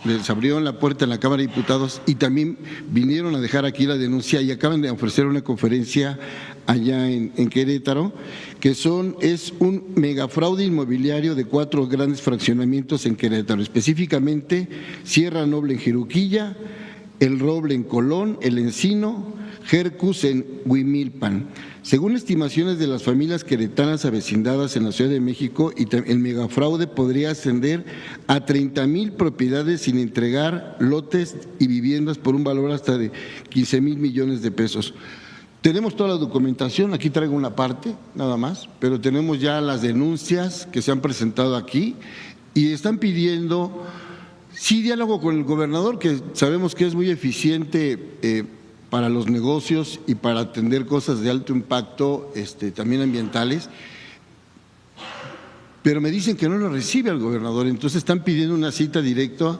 les abrieron la puerta en la Cámara de Diputados y también vinieron a dejar aquí la denuncia y acaban de ofrecer una conferencia allá en Querétaro, que es un megafraude inmobiliario de 4 grandes fraccionamientos en Querétaro, específicamente Sierra Noble en Jeruquilla, El Roble en Colón, El Encino, Jercus en Huimilpan. Según estimaciones de las familias queretanas avecindadas en la Ciudad de México, el megafraude podría ascender a 30,000 propiedades sin entregar lotes y viviendas por un valor hasta de 15,000 millones de pesos. Tenemos toda la documentación, aquí traigo una parte nada más, pero tenemos ya las denuncias que se han presentado aquí y están pidiendo, sí, diálogo con el gobernador, que sabemos que es muy eficiente para los negocios y para atender cosas de alto impacto, también ambientales, pero me dicen que no lo recibe el gobernador, entonces están pidiendo una cita directa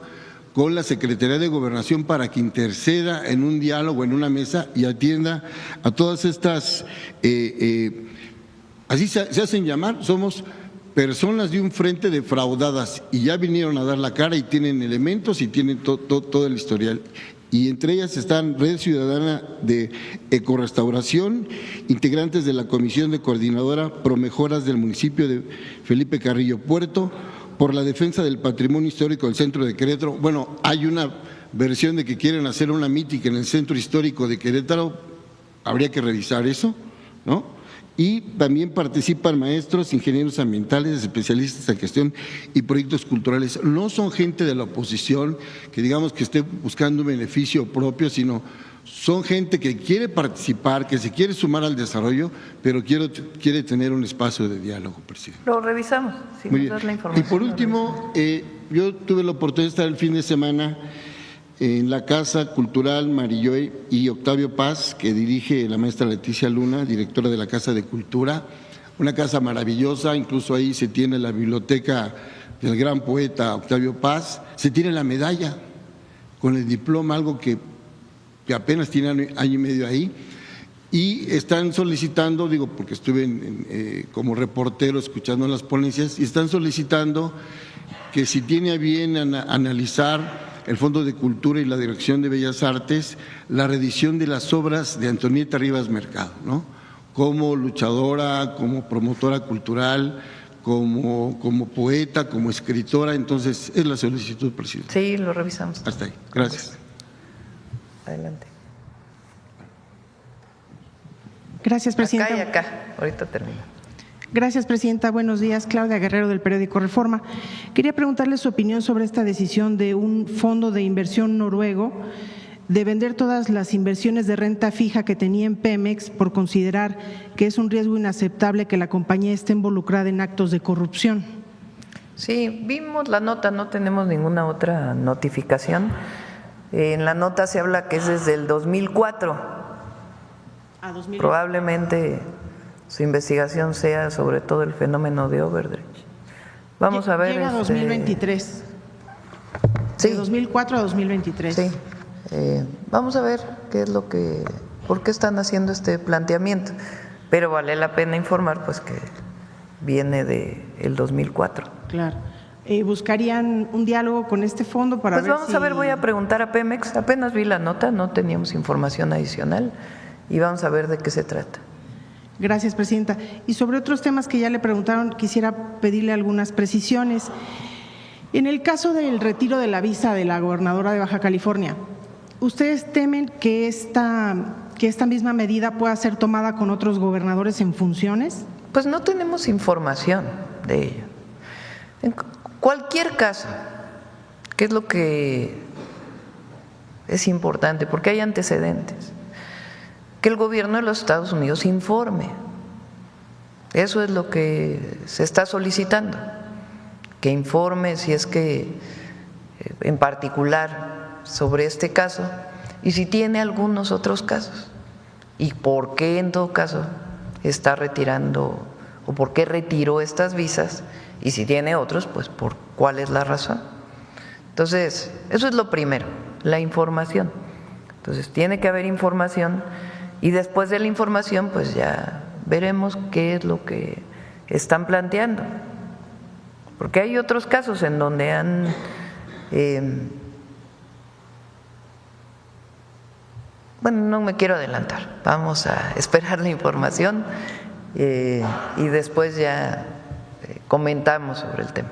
con la Secretaría de Gobernación para que interceda en un diálogo, en una mesa y atienda a todas estas, así se hacen llamar, somos personas de un frente defraudadas y ya vinieron a dar la cara y tienen elementos y tienen todo el historial. Y entre ellas están Red Ciudadana de Ecorrestauración, integrantes de la Comisión de Coordinadora Promejoras del municipio de Felipe Carrillo Puerto, por la defensa del patrimonio histórico del centro de Querétaro. Bueno, hay una versión de que quieren hacer una mítica en el centro histórico de Querétaro, habría que revisar eso, ¿no? Y también participan maestros, ingenieros ambientales, especialistas en gestión y proyectos culturales. No son gente de la oposición que digamos que esté buscando un beneficio propio, sino son gente que quiere participar, que se quiere sumar al desarrollo, pero quiere tener un espacio de diálogo, presidente. Lo revisamos, si nos das la información. Y por último, yo tuve la oportunidad de estar el fin de semana en la Casa Cultural Marilloy y Octavio Paz, que dirige la maestra Leticia Luna, directora de la Casa de Cultura, una casa maravillosa, incluso ahí se tiene la biblioteca del gran poeta Octavio Paz, se tiene la medalla con el diploma, algo que apenas tiene año y medio ahí, y están solicitando, digo porque estuve como reportero escuchando las ponencias, y están solicitando que si tiene a bien analizar el Fondo de Cultura y la Dirección de Bellas Artes, la reedición de las obras de Antonieta Rivas Mercado, ¿no? Como luchadora, como promotora cultural, como poeta, como escritora. Entonces, es la solicitud, presidente. Sí, lo revisamos. Hasta ahí. Gracias. Adelante. Gracias, presidenta. Acá y acá. Ahorita termino. Gracias, presidenta. Buenos días. Claudia Guerrero, del periódico Reforma. Quería preguntarle su opinión sobre esta decisión de un fondo de inversión noruego de vender todas las inversiones de renta fija que tenía en Pemex por considerar que es un riesgo inaceptable que la compañía esté involucrada en actos de corrupción. Sí, vimos la nota, no tenemos ninguna otra notificación. En la nota se habla que es desde el 2004. 2000. Probablemente su investigación sea sobre todo el fenómeno de overdredge. Vamos a ver. Llega a 2023. Sí. De 2004 a 2023. Sí. Vamos a ver por qué están haciendo este planteamiento. Pero vale la pena informar pues que viene del 2004. Claro. ¿Buscarían un diálogo con este fondo para pues ver vamos a ver, voy a preguntar a Pemex. Apenas vi la nota, no teníamos información adicional y vamos a ver de qué se trata. Gracias, presidenta. Y sobre otros temas que ya le preguntaron, quisiera pedirle algunas precisiones. En el caso del retiro de la visa de la gobernadora de Baja California, ¿ustedes temen que esta misma medida pueda ser tomada con otros gobernadores en funciones? Pues no tenemos información de ello. En cualquier caso, ¿qué es lo que es importante? Porque hay antecedentes. Que el gobierno de los Estados Unidos informe. Eso es lo que se está solicitando. Que informe si es que, en particular, sobre este caso, y si tiene algunos otros casos. Y por qué, en todo caso, está retirando, o por qué retiró estas visas, y si tiene otros, pues por cuál es la razón. Entonces, eso es lo primero, la información. Entonces, tiene que haber información, y después de la información, pues ya veremos qué es lo que están planteando. Porque hay otros casos en donde han bueno, no me quiero adelantar, vamos a esperar la información y después ya comentamos sobre el tema.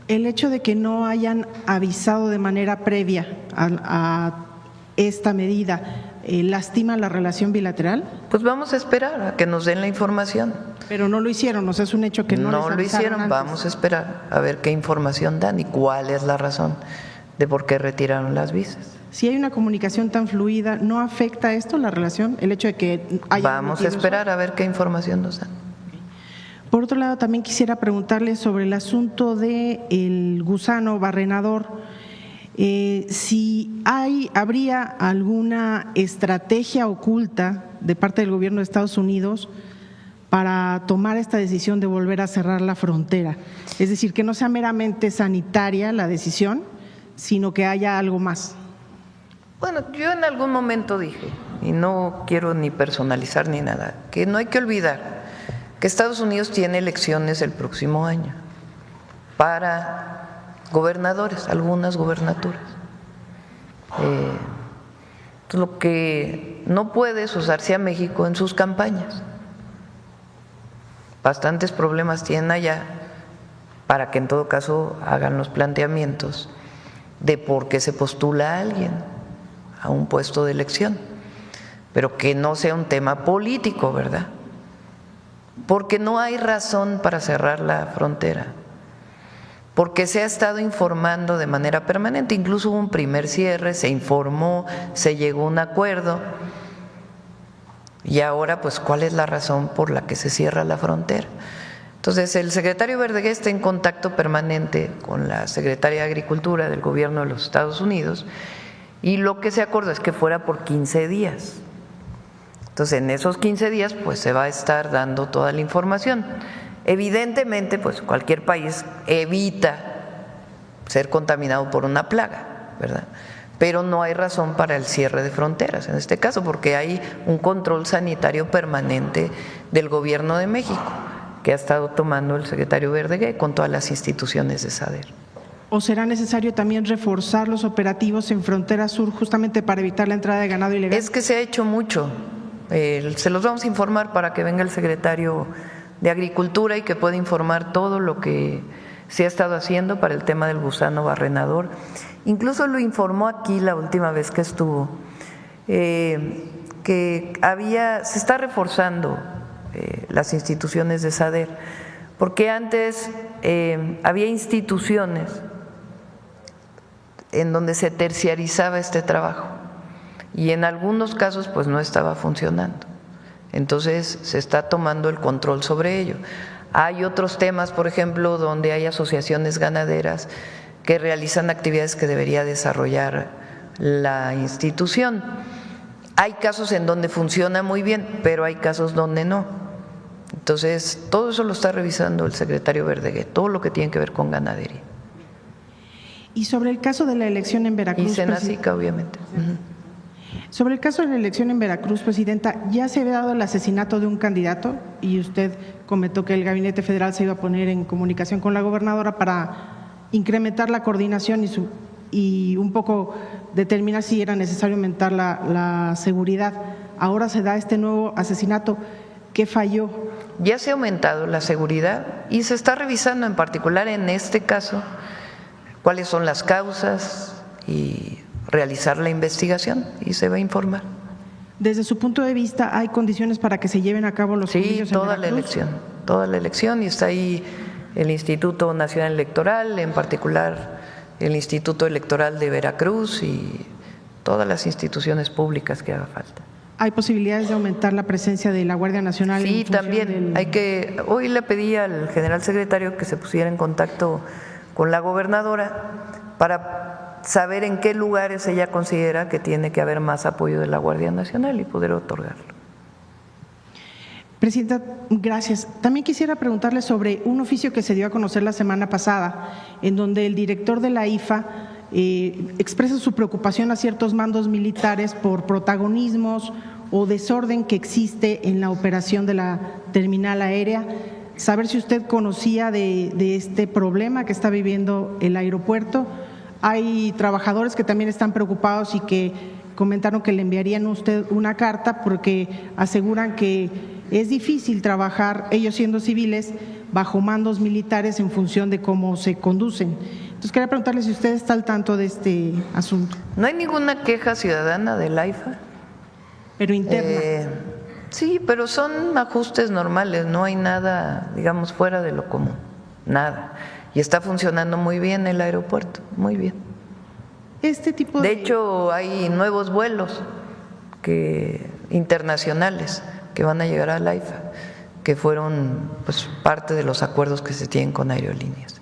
El hecho de que no hayan avisado de manera previa a esta medida, ¿lastima la relación bilateral? Pues vamos a esperar a que nos den la información. Pero no lo hicieron, o sea, es un hecho que no les lo hicieron, antes. Vamos a esperar a ver qué información dan y cuál es la razón de por qué retiraron las visas. Si hay una comunicación tan fluida, ¿no afecta esto la relación? El hecho de que haya. Vamos a esperar a ver qué información nos dan. Por otro lado, también quisiera preguntarle sobre el asunto del gusano barrenador. Si habría alguna estrategia oculta de parte del gobierno de Estados Unidos para tomar esta decisión de volver a cerrar la frontera. Es decir, que no sea meramente sanitaria la decisión, sino que haya algo más. Bueno, yo en algún momento dije, y no quiero ni personalizar ni nada, que no hay que olvidar que Estados Unidos tiene elecciones el próximo año para gobernadores, algunas gobernaturas. Lo que no puede es usarse a México en sus campañas. Bastantes problemas tienen allá para que en todo caso hagan los planteamientos de por qué se postula a alguien a un puesto de elección, pero que no sea un tema político, ¿verdad? Porque no hay razón para cerrar la frontera, porque se ha estado informando de manera permanente, incluso hubo un primer cierre, se informó, se llegó a un acuerdo, y ahora pues ¿cuál es la razón por la que se cierra la frontera? Entonces el secretario Verdeguer está en contacto permanente con la secretaria de Agricultura del gobierno de los Estados Unidos y lo que se acordó es que fuera por 15 días. Entonces en esos 15 días pues se va a estar dando toda la información. Evidentemente pues cualquier país evita ser contaminado por una plaga, ¿verdad? Pero no hay razón para el cierre de fronteras en este caso porque hay un control sanitario permanente del gobierno de México que ha estado tomando el secretario Verdeguer con todas las instituciones de SADER. ¿O será necesario también reforzar los operativos en frontera sur justamente para evitar la entrada de ganado ilegal? Es que se ha hecho mucho. Se los vamos a informar para que venga el secretario de Agricultura y que pueda informar todo lo que se ha estado haciendo para el tema del gusano barrenador. Incluso lo informó aquí la última vez que estuvo, que se está reforzando las instituciones de SADER, porque antes había instituciones en donde se terciarizaba este trabajo y en algunos casos pues no estaba funcionando. Entonces se está tomando el control sobre ello. Hay otros temas, por ejemplo, donde hay asociaciones ganaderas que realizan actividades que debería desarrollar la institución. Hay casos en donde funciona muy bien, pero hay casos donde no. Entonces, todo eso lo está revisando el secretario Verdeguer, todo lo que tiene que ver con ganadería. Y sobre el caso de la elección en Veracruz… Y Senacica, obviamente. Sobre el caso de la elección en Veracruz, Presidenta, ya se había dado el asesinato de un candidato y usted comentó que el Gabinete Federal se iba a poner en comunicación con la gobernadora para incrementar la coordinación y un poco determinar si era necesario aumentar la seguridad. Ahora se da este nuevo asesinato. ¿Qué falló? Ya se ha aumentado la seguridad y se está revisando en particular en este caso cuáles son las causas y realizar la investigación y se va a informar. Desde su punto de vista, ¿hay condiciones para que se lleven a cabo los comicios en Veracruz? Toda la elección, y está ahí el Instituto Nacional Electoral, en particular el Instituto Electoral de Veracruz y todas las instituciones públicas que haga falta. ¿Hay posibilidades de aumentar la presencia de la Guardia Nacional? Sí, también. Hoy le pedí al general secretario que se pusiera en contacto con la gobernadora para saber en qué lugares ella considera que tiene que haber más apoyo de la Guardia Nacional y poder otorgarlo. Presidenta, gracias. También quisiera preguntarle sobre un oficio que se dio a conocer la semana pasada, en donde el director de la IFA expresa su preocupación a ciertos mandos militares por protagonismos o desorden que existe en la operación de la terminal aérea. Saber si usted conocía de este problema que está viviendo el aeropuerto. Hay trabajadores que también están preocupados y que comentaron que le enviarían a usted una carta porque aseguran que es difícil trabajar, ellos siendo civiles, bajo mandos militares en función de cómo se conducen. Entonces, quería preguntarle si usted está al tanto de este asunto. ¿No hay ninguna queja ciudadana del AIFA? Pero interna. Sí, pero son ajustes normales, no hay nada, digamos, fuera de lo común, nada. Y está funcionando muy bien el aeropuerto, muy bien. Este tipo de hecho, hay nuevos vuelos internacionales que van a llegar al AIFA, que fueron pues parte de los acuerdos que se tienen con aerolíneas.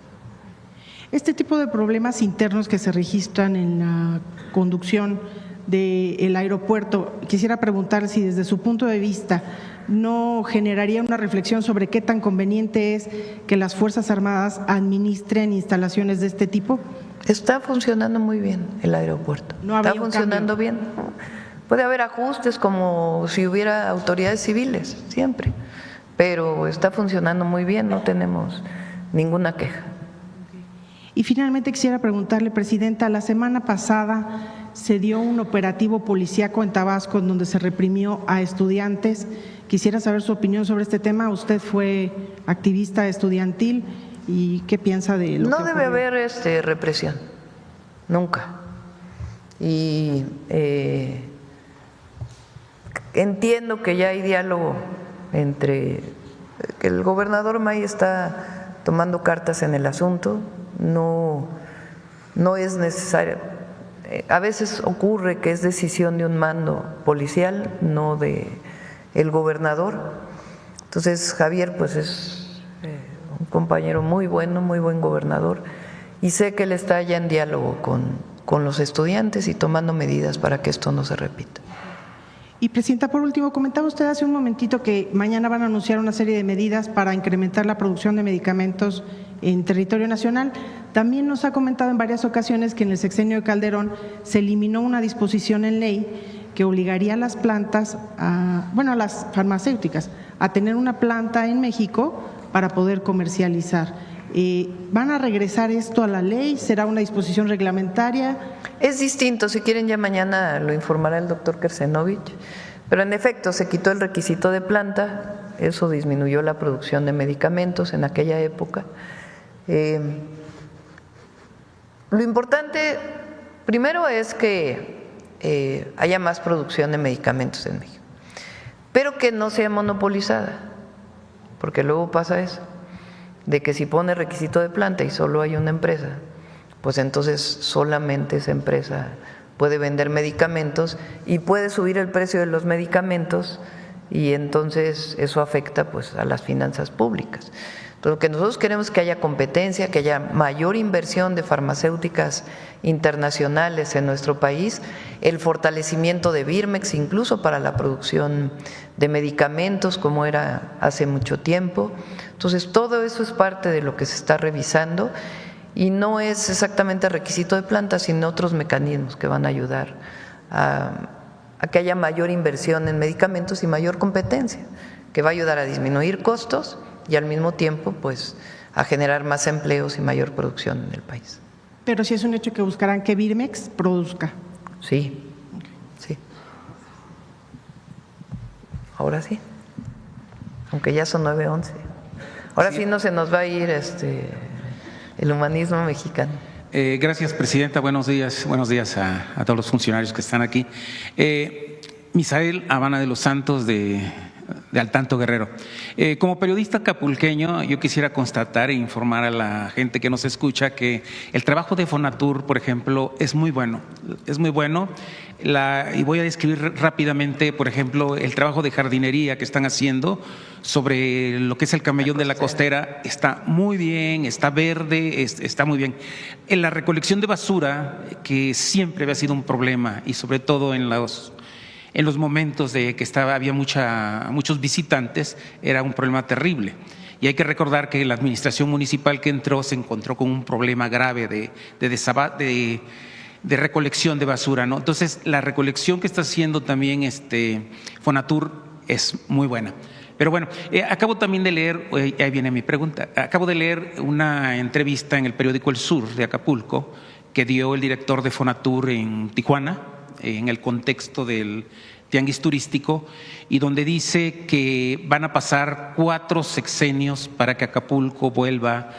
Este tipo de problemas internos que se registran en la conducción del aeropuerto, quisiera preguntar si desde su punto de vista no generaría una reflexión sobre qué tan conveniente es que las Fuerzas Armadas administren instalaciones de este tipo. Está funcionando muy bien el aeropuerto, está funcionando bien. Puede haber ajustes como si hubiera autoridades civiles, siempre, pero está funcionando muy bien, no tenemos ninguna queja. Y finalmente quisiera preguntarle, Presidenta, la semana pasada se dio un operativo policíaco en Tabasco en donde se reprimió a estudiantes. Quisiera saber su opinión sobre este tema. Usted fue activista estudiantil y ¿qué piensa de lo que ocurrió? No debe haber represión, nunca. Y entiendo que ya hay diálogo que el gobernador May está tomando cartas en el asunto, no es necesario. A veces ocurre que es decisión de un mando policial, no de el gobernador. Entonces Javier pues es un compañero muy bueno, muy buen gobernador, y sé que él está ya en diálogo con los estudiantes y tomando medidas para que esto no se repita. Y Presidenta, por último, comentaba usted hace un momentito que mañana van a anunciar una serie de medidas para incrementar la producción de medicamentos en territorio nacional. También nos ha comentado en varias ocasiones que en el sexenio de Calderón se eliminó una disposición en ley que obligaría a las plantas, a las farmacéuticas, a tener una planta en México para poder comercializar. ¿Van a regresar esto a la ley? ¿Será una disposición reglamentaria? Es distinto, si quieren ya mañana lo informará el doctor Kersenovich, pero en efecto se quitó el requisito de planta, eso disminuyó la producción de medicamentos en aquella época. Lo importante primero es que haya más producción de medicamentos en México, pero que no sea monopolizada, porque luego pasa eso, de que si pone requisito de planta y solo hay una empresa, pues entonces solamente esa empresa puede vender medicamentos y puede subir el precio de los medicamentos y entonces eso afecta pues a las finanzas públicas. Entonces, lo que nosotros queremos es que haya competencia, que haya mayor inversión de farmacéuticas internacionales en nuestro país, el fortalecimiento de Birmex incluso para la producción de medicamentos como era hace mucho tiempo. Entonces, todo eso es parte de lo que se está revisando y no es exactamente requisito de planta, sino otros mecanismos que van a ayudar a que haya mayor inversión en medicamentos y mayor competencia, que va a ayudar a disminuir costos y al mismo tiempo pues a generar más empleos y mayor producción en el país. Pero sí es un hecho que buscarán que Birmex produzca. Sí, sí. Ahora sí, aunque ya son 9:11. Ahora sí no se nos va a ir el humanismo mexicano. Gracias, Presidenta. Buenos días a todos los funcionarios que están aquí. Misael Habana de los Santos de Altanto, Guerrero. Como periodista acapulqueño, yo quisiera constatar e informar a la gente que nos escucha que el trabajo de Fonatur, por ejemplo, es muy bueno. Es muy bueno. Y voy a describir rápidamente, por ejemplo, el trabajo de jardinería que están haciendo sobre lo que es el camellón de la costera. Está muy bien, está verde, está muy bien. En la recolección de basura, que siempre había sido un problema, y sobre todo en los momentos de que había muchos visitantes, era un problema terrible. Y hay que recordar que la administración municipal que entró se encontró con un problema grave de recolección de basura, ¿no? Entonces, la recolección que está haciendo también Fonatur es muy buena. Pero bueno, acabo también de leer, ahí viene mi pregunta, acabo de leer una entrevista en el periódico El Sur de Acapulco que dio el director de Fonatur en Tijuana, en el contexto del tianguis turístico, y donde dice que van a pasar 4 sexenios para que Acapulco vuelva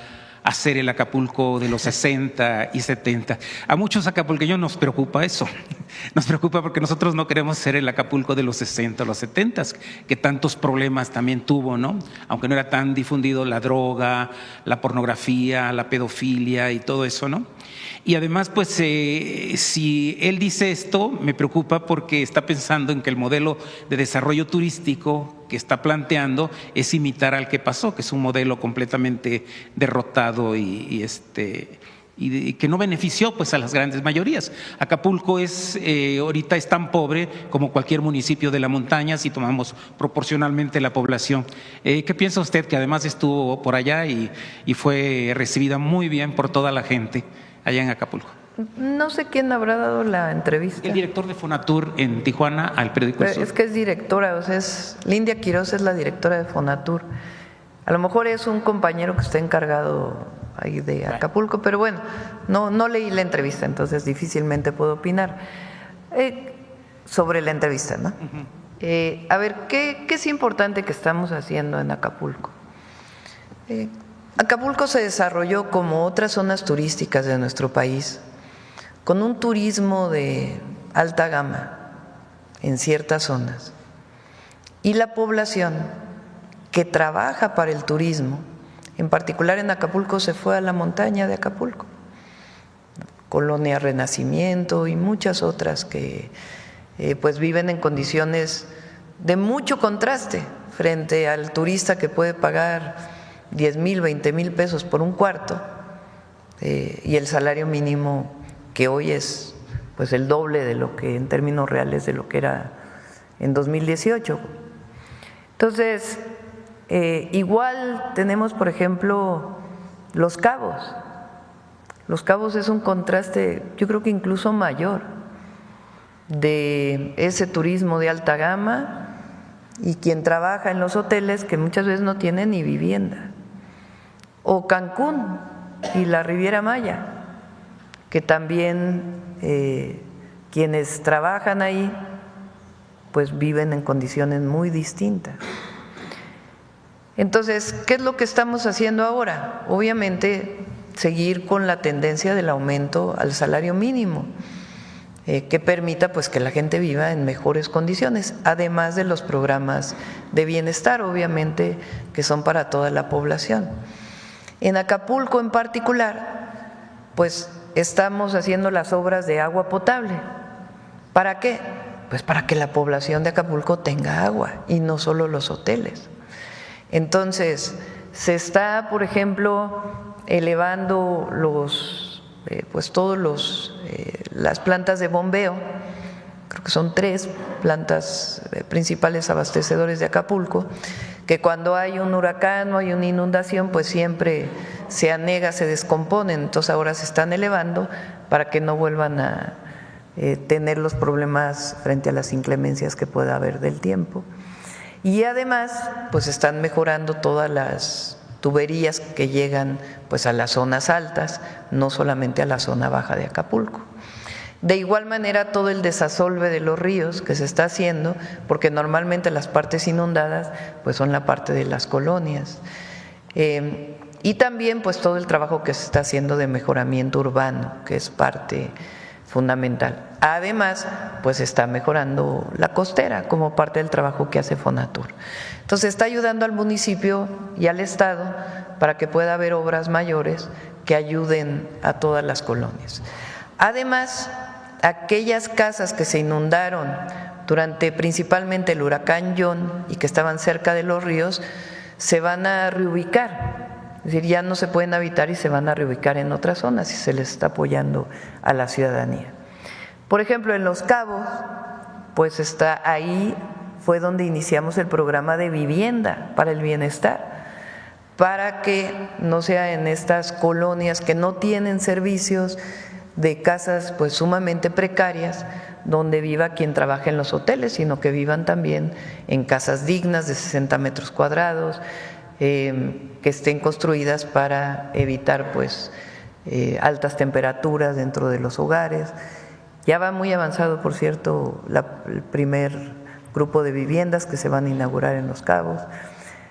a ser el Acapulco de los 60 y 70. A muchos acapulqueños nos preocupa eso. Nos preocupa porque nosotros no queremos ser el Acapulco de los 60 o los 70, que tantos problemas también tuvo, ¿no? Aunque no era tan difundido la droga, la pornografía, la pedofilia y todo eso, ¿no? Y además, pues, si él dice esto, me preocupa porque está pensando en que el modelo de desarrollo turístico que está planteando es imitar al que pasó, que es un modelo completamente derrotado y que no benefició pues a las grandes mayorías. Acapulco ahorita es tan pobre como cualquier municipio de la montaña si tomamos proporcionalmente la población. ¿Qué piensa usted, que además estuvo por allá y fue recibida muy bien por toda la gente allá en Acapulco? No sé quién habrá dado la entrevista. El director de Fonatur en Tijuana al periódico El Sur. Es que es directora, o sea, Lindia Quiroz es la directora de Fonatur. A lo mejor es un compañero que está encargado ahí de Acapulco, pero bueno, no leí la entrevista, entonces difícilmente puedo opinar sobre la entrevista, ¿no? A ver, ¿qué es importante que estamos haciendo en Acapulco? Acapulco se desarrolló como otras zonas turísticas de nuestro país, con un turismo de alta gama en ciertas zonas. Y la población que trabaja para el turismo, en particular en Acapulco, se fue a la montaña de Acapulco, Colonia Renacimiento y muchas otras que pues viven en condiciones de mucho contraste frente al turista que puede pagar 10,000, 20,000 pesos por un cuarto y el salario mínimo que hoy es pues el doble de lo que en términos reales de lo que era en 2018. Entonces, igual tenemos, por ejemplo, Los Cabos. Los Cabos es un contraste, yo creo que incluso mayor, de ese turismo de alta gama y quien trabaja en los hoteles que muchas veces no tienen ni vivienda. O Cancún y la Riviera Maya, que también quienes trabajan ahí pues viven en condiciones muy distintas. Entonces, ¿qué es lo que estamos haciendo ahora? Obviamente, seguir con la tendencia del aumento al salario mínimo, que permita pues que la gente viva en mejores condiciones, además de los programas de bienestar, obviamente, que son para toda la población. En Acapulco en particular, pues estamos haciendo las obras de agua potable. ¿Para qué? Pues para que la población de Acapulco tenga agua y no solo los hoteles. Entonces, se está, por ejemplo, elevando las plantas de bombeo. Creo que son 3 plantas principales abastecedores de Acapulco, que cuando hay un huracán o hay una inundación, pues siempre se anega, se descomponen. Entonces ahora se están elevando para que no vuelvan a tener los problemas frente a las inclemencias que pueda haber del tiempo. Y además, pues están mejorando todas las tuberías que llegan pues a las zonas altas, no solamente a la zona baja de Acapulco. De igual manera, todo el desasolve de los ríos que se está haciendo, porque normalmente las partes inundadas pues son la parte de las colonias. Y también pues todo el trabajo que se está haciendo de mejoramiento urbano, que es parte fundamental. Además, pues está mejorando la costera como parte del trabajo que hace Fonatur. Entonces está ayudando al municipio y al Estado para que pueda haber obras mayores que ayuden a todas las colonias. Además, aquellas casas que se inundaron durante principalmente el huracán John y que estaban cerca de los ríos, se van a reubicar. Es decir, ya no se pueden habitar y se van a reubicar en otras zonas y se les está apoyando a la ciudadanía. Por ejemplo, en Los Cabos, pues está ahí, fue donde iniciamos el programa de vivienda para el bienestar, para que no sea en estas colonias que no tienen servicios, de casas pues sumamente precarias, donde viva quien trabaja en los hoteles, sino que vivan también en casas dignas de 60 metros cuadrados, que estén construidas para evitar pues altas temperaturas dentro de los hogares. Ya va muy avanzado, por cierto, el primer grupo de viviendas que se van a inaugurar en Los Cabos.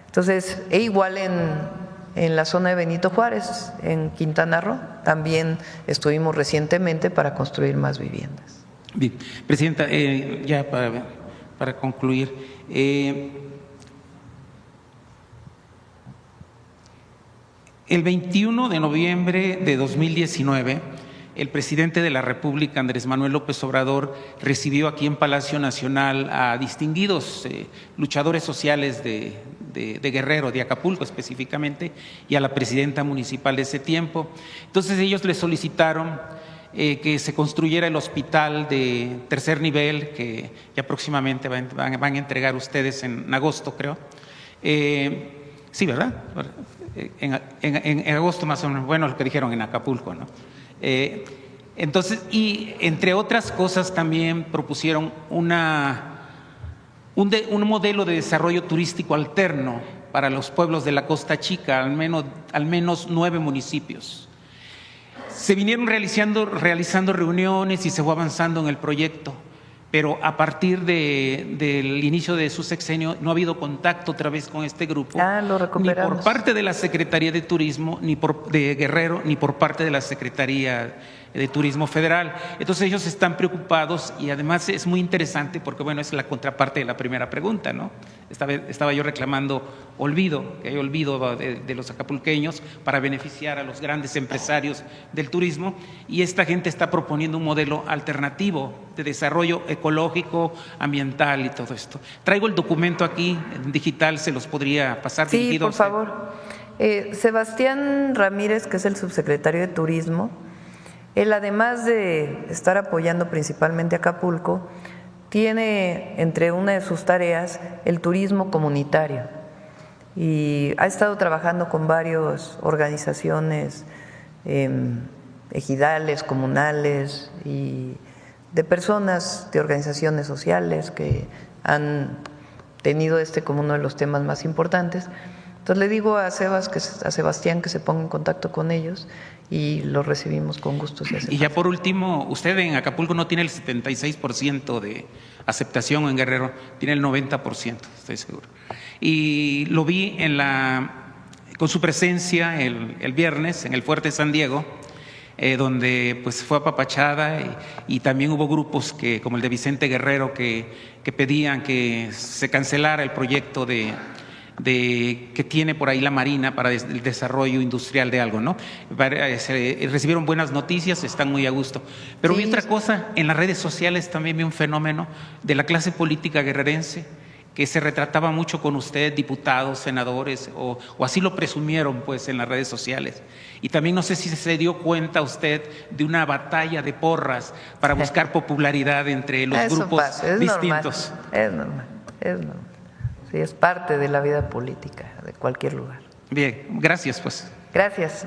Entonces, igual en la zona de Benito Juárez, en Quintana Roo, también estuvimos recientemente para construir más viviendas. Bien, Presidenta, ya para concluir, el 21 de noviembre de 2019, el presidente de la República, Andrés Manuel López Obrador, recibió aquí en Palacio Nacional a distinguidos luchadores sociales de Guerrero, de Acapulco específicamente, y a la presidenta municipal de ese tiempo. Entonces ellos le solicitaron que se construyera el hospital de 3er nivel, que ya próximamente van a entregar ustedes en agosto, creo. Sí, ¿verdad? En agosto más o menos, bueno, lo que dijeron en Acapulco, ¿no? Entonces, y entre otras cosas también propusieron un modelo de desarrollo turístico alterno para los pueblos de la Costa Chica, al menos 9 municipios. Se vinieron realizando reuniones y se fue avanzando en el proyecto, pero a partir del inicio de su sexenio no ha habido contacto otra vez con este grupo, lo recuperamos, ni por parte de la Secretaría de Turismo, ni de Guerrero, ni por parte de la Secretaría de Turismo Federal. Entonces ellos están preocupados y además es muy interesante porque, bueno, es la contraparte de la primera pregunta, ¿no? Estaba yo reclamando que hay olvido de los acapulqueños para beneficiar a los grandes empresarios del turismo, y esta gente está proponiendo un modelo alternativo de desarrollo ecológico, ambiental y todo esto. Traigo el documento aquí en digital, se los podría pasar. Sí, por favor. Sebastián Ramírez, que es el subsecretario de Turismo, él, además de estar apoyando principalmente a Acapulco, tiene entre una de sus tareas el turismo comunitario y ha estado trabajando con varias organizaciones ejidales, comunales y de personas de organizaciones sociales que han tenido como uno de los temas más importantes. Entonces le digo a Sebastián que se ponga en contacto con ellos y los recibimos con gusto. Y ya por último, usted en Acapulco no tiene el 76% de aceptación, en Guerrero tiene el 90%, estoy seguro. Y lo vi con su presencia el viernes en el Fuerte San Diego, donde pues fue apapachada y también hubo grupos como el de Vicente Guerrero que pedían que se cancelara el proyecto de que tiene por ahí la Marina para el desarrollo industrial de algo, ¿no? Recibieron buenas noticias, están muy a gusto. Pero vi otra cosa, en las redes sociales también vi un fenómeno de la clase política guerrerense que se retrataba mucho con usted, diputados, senadores, o así lo presumieron pues en las redes sociales. Y también no sé si se dio cuenta usted de una batalla de porras para buscar popularidad entre los grupos distintos. Es normal. Sí, es parte de la vida política de cualquier lugar. Bien, gracias pues. Gracias.